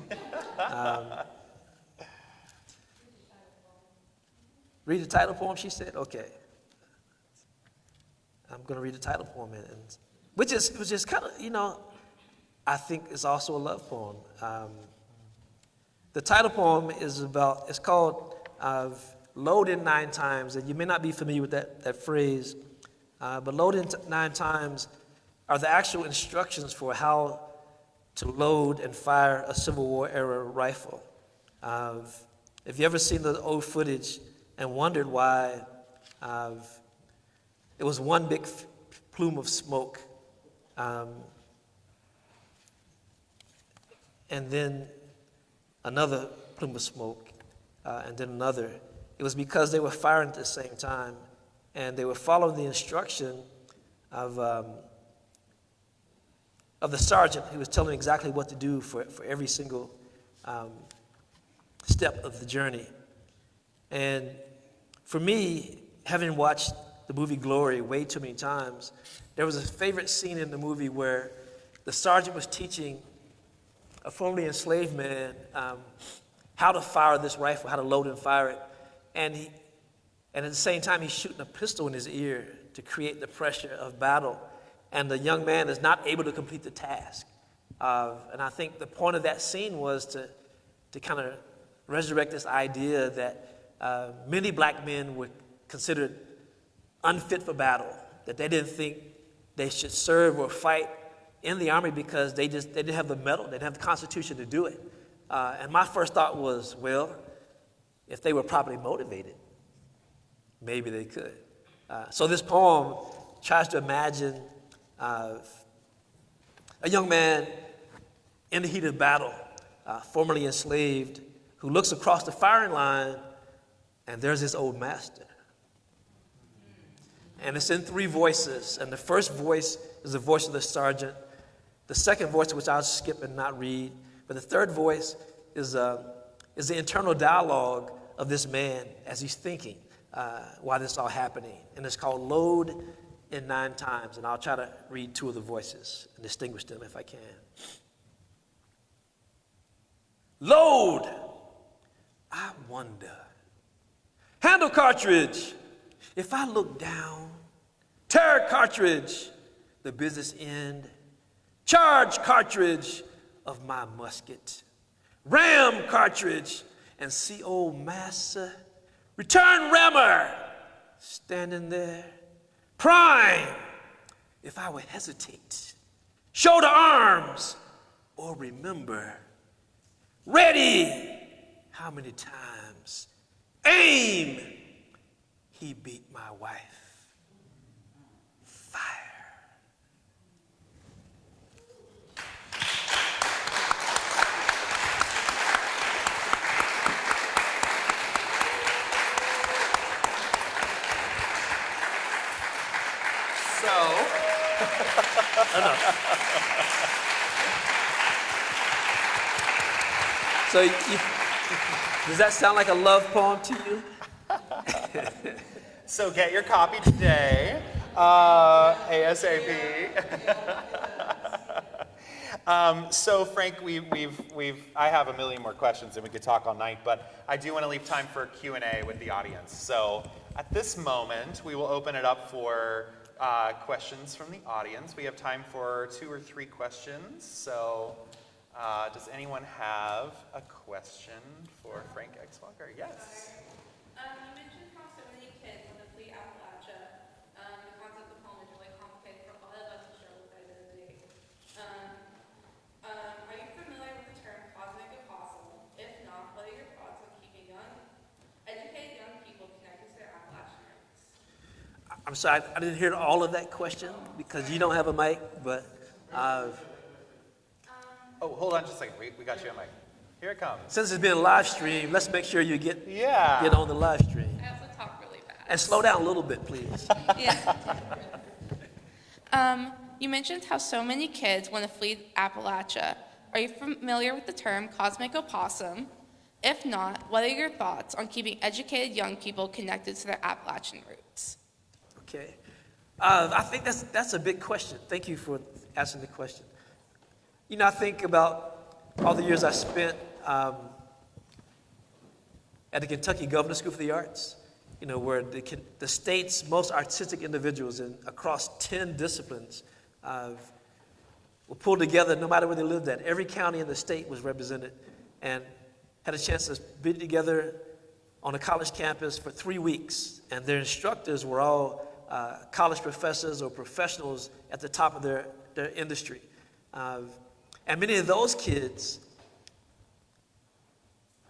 Read the title poem, she said. Okay, I'm going to read the title poem, which is kind of I think it's also a love poem. The title poem it's called Load in 9 times, and you may not be familiar with that phrase, but load in 9 times are the actual instructions for how to load and fire a Civil War era rifle. If you ever seen the old footage and wondered why it was one big plume of smoke, and then another plume of smoke, and then another, it was because they were firing at the same time, and they were following the instruction of the sergeant who was telling exactly what to do for every single step of the journey. And for me, having watched the movie Glory way too many times, there was a favorite scene in the movie where the sergeant was teaching a formerly enslaved man how to fire this rifle, how to load and fire it. And at the same time, he's shooting a pistol in his ear to create the pressure of battle. And the young man is not able to complete the task. And I think the point of that scene was to kind of resurrect this idea that many black men were considered unfit for battle, that they didn't think they should serve or fight in the army because they didn't have the mettle, they didn't have the constitution to do it. And my first thought was, well, if they were properly motivated, maybe they could. So this poem tries to imagine a young man in the heat of battle, formerly enslaved, who looks across the firing line, and there's his old master. And it's in 3 voices, and the first voice is the voice of the sergeant. The second voice, which I'll skip and not read, but the third voice is the internal dialogue of this man as he's thinking while this is all happening. And it's called Load in 9 times, and I'll try to read 2 of the voices and distinguish them if I can. Load, I wonder. Handle cartridge, if I look down. Tear cartridge, the business end. Charge cartridge of my musket. Ram cartridge, and see old massa. Return rammer, standing there. Prime, if I would hesitate. Shoulder arms, or remember. Ready, how many times Aim! He beat my wife. Fire. So, does that sound like a love poem to you? So get your copy today, ASAP. So Frank, I have a million more questions and we could talk all night, but I do want to leave time for Q&A with the audience. So at this moment, we will open it up for questions from the audience. We have time for 2 or 3 questions. So does anyone have a question for Frank Exwalker? Yes. You mentioned how so many kids want to flee Appalachia. The concept of home is really complicated for a lot of us to struggle with identity. Are you familiar with the term cosmic apostle? If not, what are your thoughts on keeping educated young people connected to their Appalachian roots? I'm sorry, I didn't hear all of that question because you don't have a mic, but Oh, hold on just a second. We got you a mic. Here it comes. since it's being live streamed, let's make sure you get Yeah. on the live stream. I also talk really fast. And slow down a little bit, please. You mentioned how so many kids want to flee Appalachia. Are you familiar with the term cosmic opossum? If not, what are your thoughts on keeping educated young people connected to their Appalachian roots? Okay. I think that's a big question. Thank you for asking the question. You know, I think about all the years I spent at the Kentucky Governor's School for the Arts, you know, where the state's most artistic individuals across 10 disciplines were pulled together no matter where they lived at. Every county in the state was represented and had a chance to be together on a college campus for 3 weeks. And their instructors were all college professors or professionals at the top of their industry. And many of those kids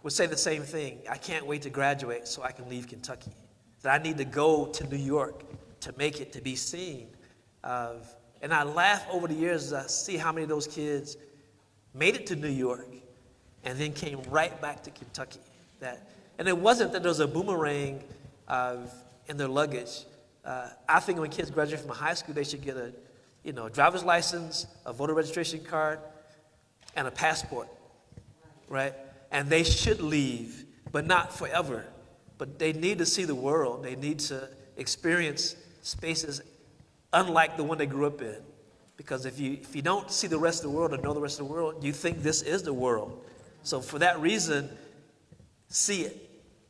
would say the same thing. I can't wait to graduate so I can leave Kentucky. That I need to go to New York to make it, to be seen. And I laugh over the years as I see how many of those kids made it to New York and then came right back to Kentucky. And it wasn't that there was a boomerang in their luggage. I think when kids graduate from high school, they should get a driver's license, a voter registration card, and a passport, right? And they should leave, but not forever. But they need to see the world. They need to experience spaces unlike the one they grew up in. Because if you don't see the rest of the world or know the rest of the world, you think this is the world. So for that reason, see it,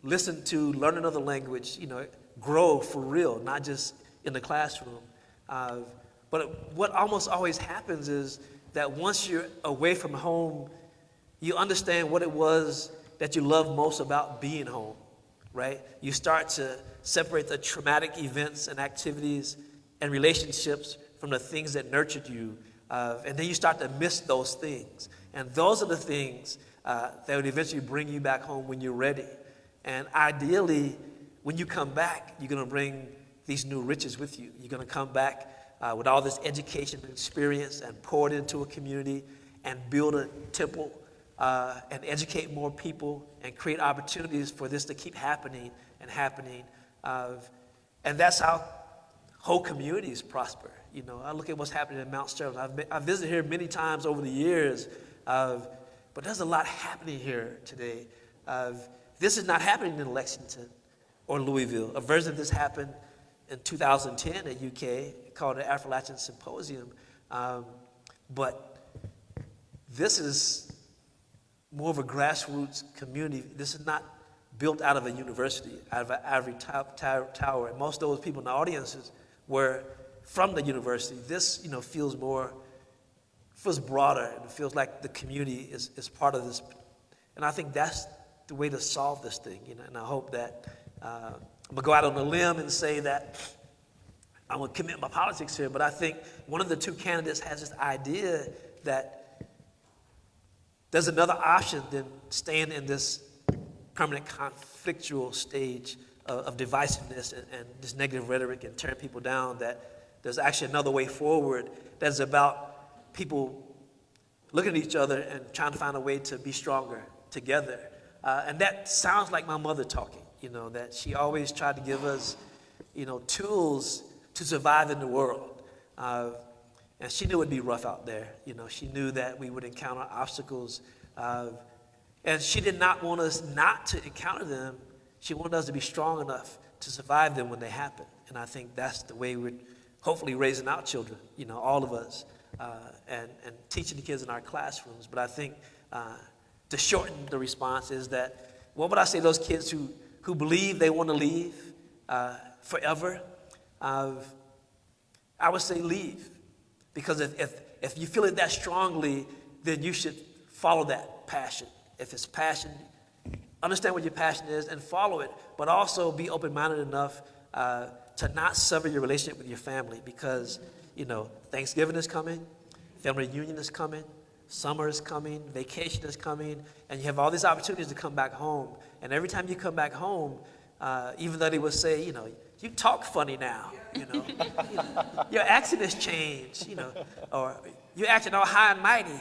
listen to, learn another language, grow for real, not just in the classroom. But what almost always happens is that once you're away from home, you understand what it was that you loved most about being home, right? You start to separate the traumatic events and activities and relationships from the things that nurtured you. And then you start to miss those things. And those are the things that would eventually bring you back home when you're ready. And ideally, when you come back, you're going to bring these new riches with you. You're going to come back with all this education and experience and pour it into a community and build a temple and educate more people and create opportunities for this to keep happening and happening. And that's how whole communities prosper. I look at what's happening in Mount Sterling. I've visited here many times over the years, but there's a lot happening here today. This is not happening in Lexington or Louisville. A version of this happened in 2010 at UK called the Affrilachia Symposium. But this is more of a grassroots community. This is not built out of a university, out of an ivory tower. And most of those people in the audiences were from the university. This, feels broader, and it feels like the community is part of this. And I think that's the way to solve this thing, and I hope that I'm gonna go out on a limb and say that I'm gonna commit my politics here, but I think one of the two candidates has this idea that there's another option than staying in this permanent conflictual stage of divisiveness and this negative rhetoric and tearing people down, that there's actually another way forward that's about people looking at each other and trying to find a way to be stronger together. And that sounds like my mother talking, that she always tried to give us, tools to survive in the world. And she knew it'd be rough out there. She knew that we would encounter obstacles. And she did not want us not to encounter them. She wanted us to be strong enough to survive them when they happen. And I think that's the way we're hopefully raising our children, all of us, and teaching the kids in our classrooms. But I think to shorten the response is that, what would I say to those kids who believe they want to leave forever? I would say leave. Because if you feel it that strongly, then you should follow that passion. If it's passion, understand what your passion is and follow it, but also be open-minded enough to not sever your relationship with your family, because, Thanksgiving is coming, family reunion is coming, summer is coming, vacation is coming, and you have all these opportunities to come back home. And every time you come back home, even though they would say, you talk funny now, your accent has changed, or you're acting all high and mighty.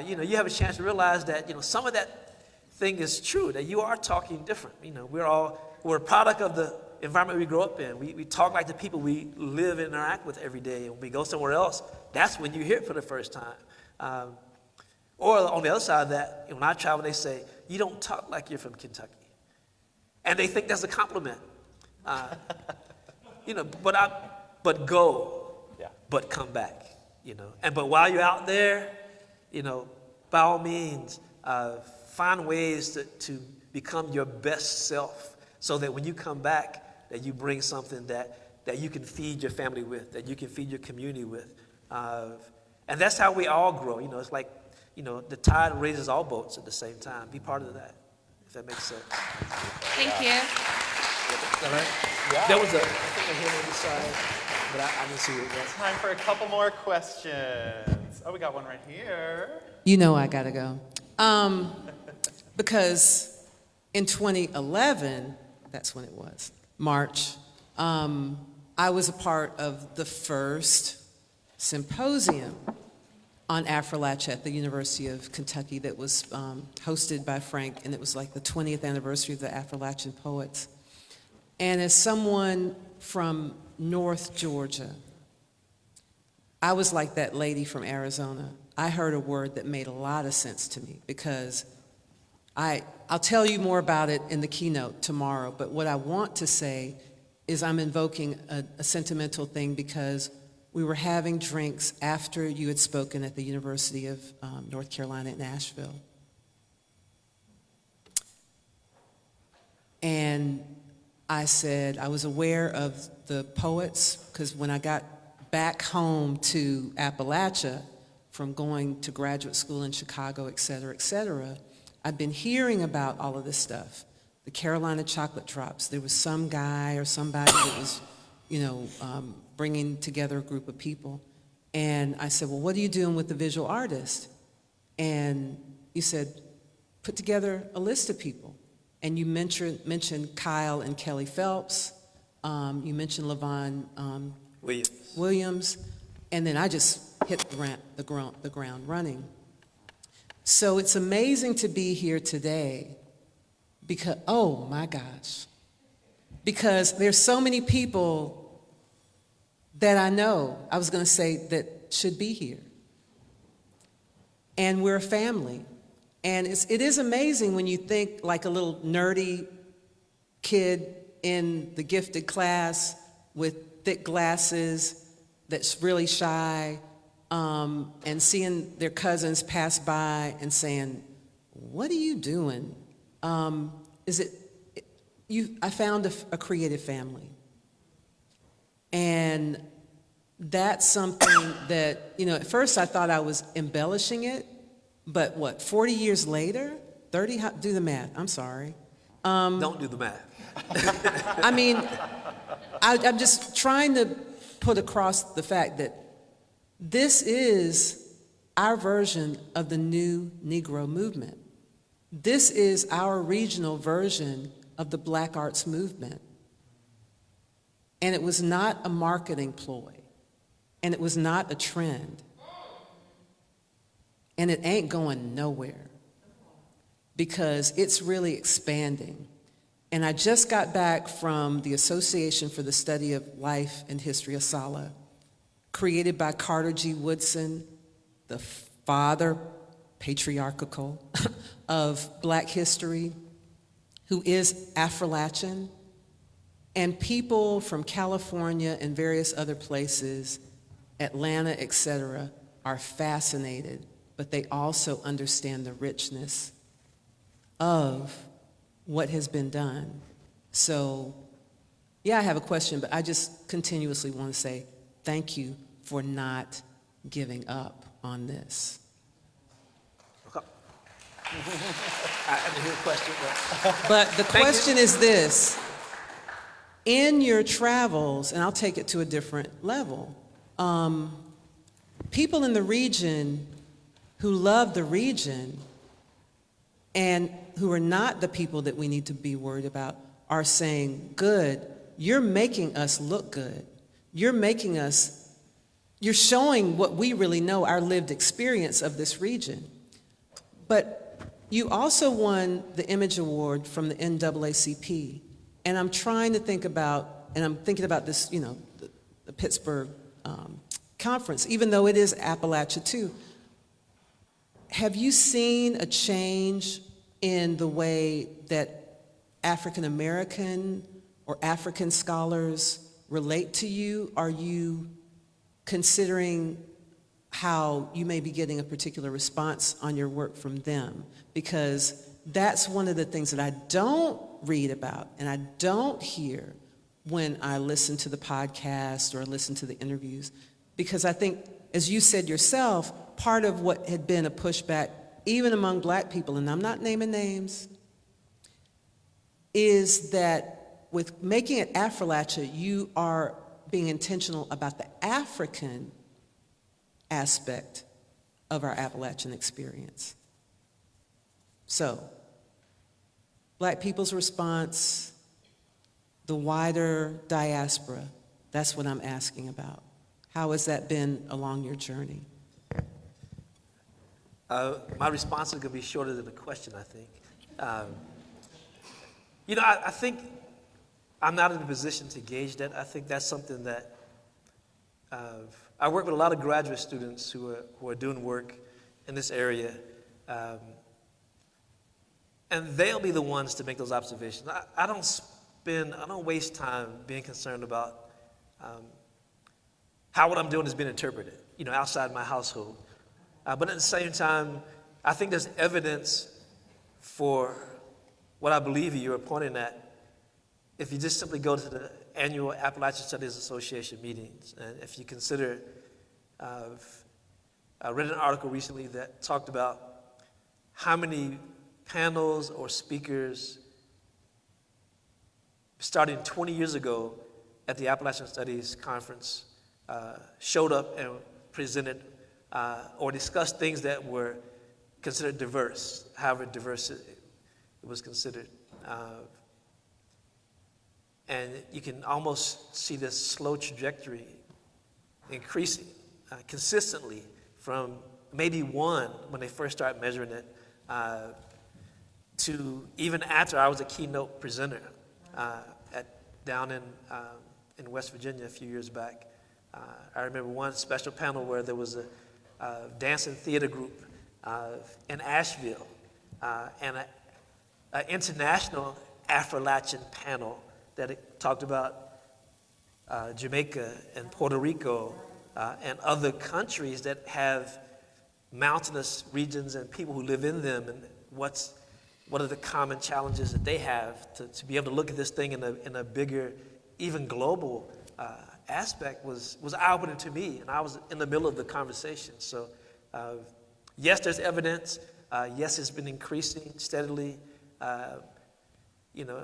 You have a chance to realize that, some of that thing is true, that you are talking different. We're a product of the environment we grow up in. We talk like the people we live and interact with every day. And when we go somewhere else, that's when you hear it for the first time. Or on the other side of that, when I travel, they say, you don't talk like you're from Kentucky. And they think that's a compliment. But go, but come back, but while you're out there, by all means, find ways to become your best self, so that when you come back, that you bring something that you can feed your family with, that you can feed your community with, and that's how we all grow. It's like, the tide raises all boats at the same time. Be part of that, if that makes sense. Thank you. All right. Yeah. There was a thing here on the side, but I didn't see what it was. Time for a couple more questions. Oh, we got one right here. I gotta go. Because in 2011, that's when it was, March, I was a part of the first symposium on Affrilachia at the University of Kentucky that was hosted by Frank, and it was like the 20th anniversary of the Affrilachian poets. And as someone from North Georgia, I was like that lady from Arizona. I heard a word that made a lot of sense to me, because I'll tell you more about it in the keynote tomorrow, but what I want to say is I'm invoking a sentimental thing, because we were having drinks after you had spoken at the University of North Carolina at Nashville. And I said I was aware of the poets, because when I got back home to Appalachia from going to graduate school in Chicago, et cetera, I'd been hearing about all of this stuff. The Carolina chocolate drops. There was some guy or somebody that was, bringing together a group of people. And I said, well, what are you doing with the visual artist? And you said, put together a list of people. And you mentioned Kyle and Kelly Phelps. You mentioned LaVon Williams. And then I just hit the ground running. So it's amazing to be here today, because, oh my gosh, because there's so many people that I know, I was going to say, that should be here. And we're a family. And it is amazing when you think like a little nerdy kid in the gifted class with thick glasses that's really shy, and seeing their cousins pass by and saying, what are you doing? I found a creative family. And that's something that, at first I thought I was embellishing it, but 40 years later, 30, do the math, I'm sorry. Don't do the math. I mean, I'm just trying to put across the fact that this is our version of the new Negro movement. This is our regional version of the Black arts movement. And it was not a marketing ploy, and it was not a trend. And it ain't going nowhere because it's really expanding. And I just got back from the Association for the Study of Life and History, ASALH, created by Carter G. Woodson, the father, patriarchal, of Black history, who is Affrilachian. And people from California and various other places, Atlanta, et cetera, are fascinated, but they also understand the richness of what has been done. So, yeah, I have a question, but I just continuously want to say thank you for not giving up on this. I didn't hear the question, But the question is this. In your travels, and I'll take it to a different level, people in the region who love the region and who are not the people that we need to be worried about are saying, good, you're making us look good. You're showing what we really know, our lived experience of this region. But you also won the Image Award from the NAACP. And I'm trying to think about, and I'm thinking about this, the Pittsburgh conference, even though it is Appalachia too. Have you seen a change in the way that African American or African scholars relate to you? Are you considering how you may be getting a particular response on your work from them? Because that's one of the things that I don't read about and I don't hear when I listen to the podcast or listen to the interviews. Because I think, as you said yourself, part of what had been a pushback, even among Black people, and I'm not naming names, is that with making it Affrilachia, you are being intentional about the African aspect of our Appalachian experience. So, Black people's response, the wider diaspora, that's what I'm asking about. How has that been along your journey? My response is going to be shorter than the question, I think. I think I'm not in a position to gauge that. I think that's something that I work with a lot of graduate students who are doing work in this area, and they'll be the ones to make those observations. I don't waste time being concerned about how what I'm doing is being interpreted, outside my household. But at the same time, I think there's evidence for what I believe you're pointing at if you just simply go to the annual Appalachian Studies Association meetings. And if you consider, I read an article recently that talked about how many panels or speakers starting 20 years ago at the Appalachian Studies Conference showed up and presented or discussed things that were considered diverse, however diverse it was considered. And you can almost see this slow trajectory increasing consistently from maybe one when they first started measuring it to even after I was a keynote presenter down in West Virginia a few years back. I remember one special panel where there was a dance and theater group in Asheville and an international Affrilachian panel that talked about Jamaica and Puerto Rico and other countries that have mountainous regions and people who live in them, and what are the common challenges that they have to be able to look at this thing in a bigger, even global aspect was eye-opening to me, and I was in the middle of the conversation. So yes, there's evidence. Yes, it's been increasing steadily.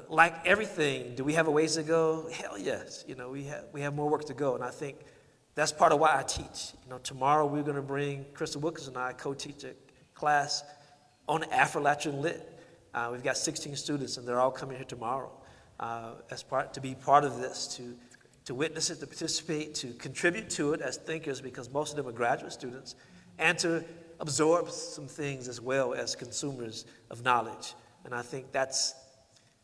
Like everything, do we have a ways to go? Hell yes. We have more work to go, and I think that's part of why I teach. Tomorrow we're going to bring Crystal Wilkins and I co-teach a class on Affrilachian Lit. We've got 16 students, and they're all coming here tomorrow to be part of this, to witness it, to participate, to contribute to it as thinkers, because most of them are graduate students, and to absorb some things as well as consumers of knowledge. And I think that's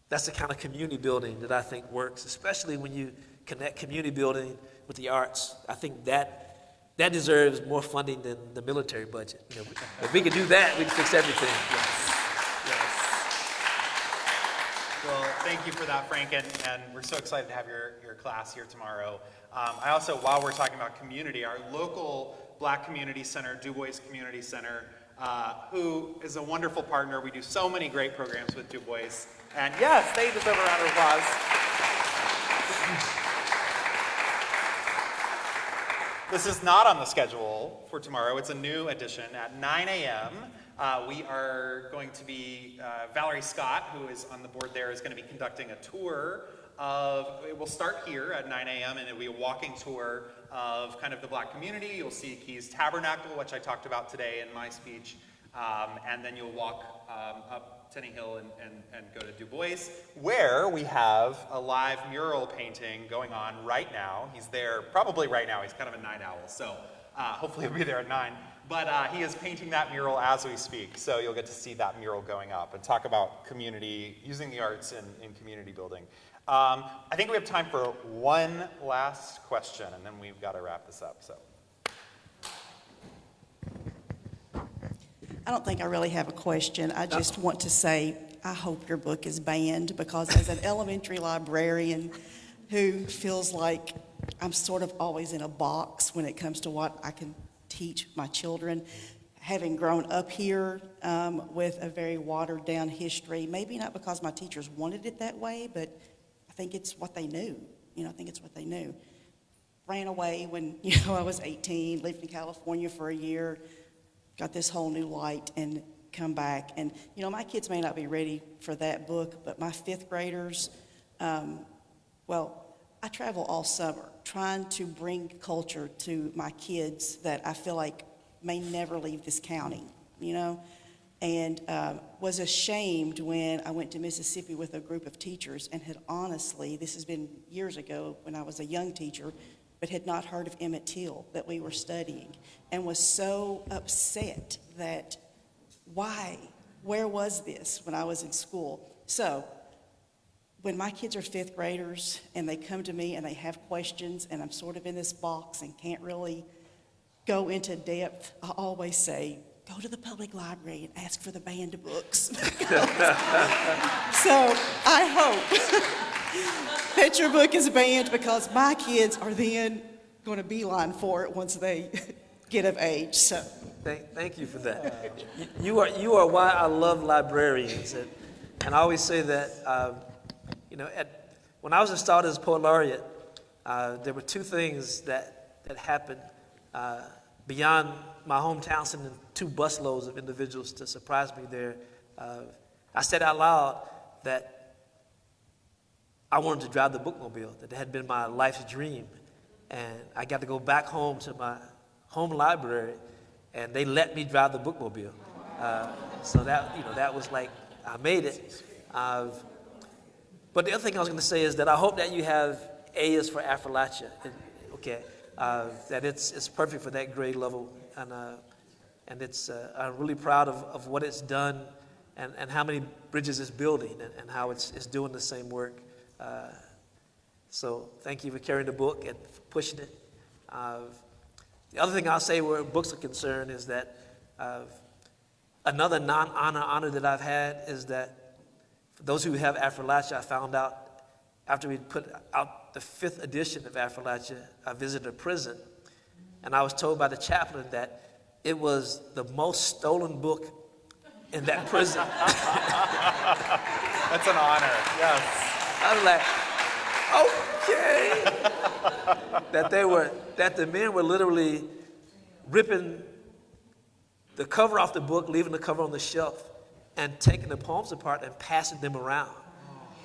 the kind of community building that I think works, especially when you connect community building with the arts. I think that deserves more funding than the military budget. You know, if we could do that, we could fix everything. Yes. Well, thank you for that, Frank, and we're so excited to have your class here tomorrow. I also, while we're talking about community, our local Black Community Center, Du Bois Community Center, who is a wonderful partner. We do so many great programs with Du Bois. And yes, they deserve a round of applause. This is not on the schedule for tomorrow. It's a new edition at 9 a.m. We are going to be, Valerie Scott, who is on the board there, is going to be conducting a tour it will start here at 9 a.m. and it'll be a walking tour of kind of the Black community. You'll see Keys Tabernacle, which I talked about today in my speech, and then you'll walk up Tenny Hill and go to Du Bois, where we have a live mural painting going on right now. He's there probably right now. He's kind of a night owl, so hopefully he'll be there at 9. But he is painting that mural as we speak, so you'll get to see that mural going up and talk about community, using the arts in community building. I think we have time for one last question, and then we've got to wrap this up. So, I don't think I really have a question. I just want to say I hope your book is banned, because as an elementary librarian who feels like I'm sort of always in a box when it comes to what I can teach my children, having grown up here with a very watered down history, maybe not because my teachers wanted it that way, but I think it's what they knew. I think it's what they knew. Ran away when, I was 18, lived in California for a year, got this whole new light, and come back. And, my kids may not be ready for that book, but my 5th graders, I travel all summer trying to bring culture to my kids that I feel like may never leave this county, and was ashamed when I went to Mississippi with a group of teachers and had honestly, this has been years ago when I was a young teacher, but had not heard of Emmett Till that we were studying, and was so upset that where was this when I was in school? So when my kids are 5th graders and they come to me and they have questions and I'm sort of in this box and can't really go into depth, I always say, go to the public library and ask for the banned books. So I hope that your book is banned, because my kids are then going to beeline for it once they get of age. So Thank you for that. You are why I love librarians, and I always say that. When I was installed as Poet Laureate, there were 2 things that happened beyond my hometown sending 2 busloads of individuals to surprise me there. I said out loud that I wanted to drive the bookmobile, that had been my life's dream. And I got to go back home to my home library, and they let me drive the bookmobile. So that was like, I made it. But the other thing I was going to say is that I hope that you have A is for Affrilachia, okay? That it's perfect for that grade level, and it's I'm really proud of what it's done, and how many bridges it's building, and how it's doing the same work. So thank you for carrying the book and pushing it. The other thing I'll say where books are concerned is that another honor that I've had is that for those who have Affrilachia, I found out after we put out the 5th edition of Affrilachia, I visited a prison, and I was told by the chaplain that it was the most stolen book in that prison. That's an honor, yes. I was like, okay. That the men were literally ripping the cover off the book, leaving the cover on the shelf, and taking the poems apart and passing them around.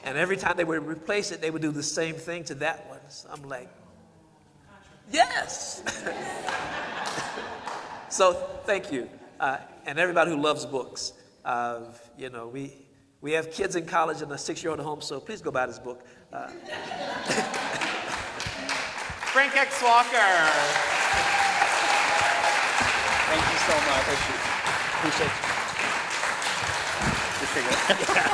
And every time they would replace it, they would do the same thing to that one. So I'm like, yes. So thank you. And everybody who loves books, we We have kids in college and a 6-year-old at home, so please go buy this book. Frank X. Walker. Thank you so much. Appreciate you. Appreciate it.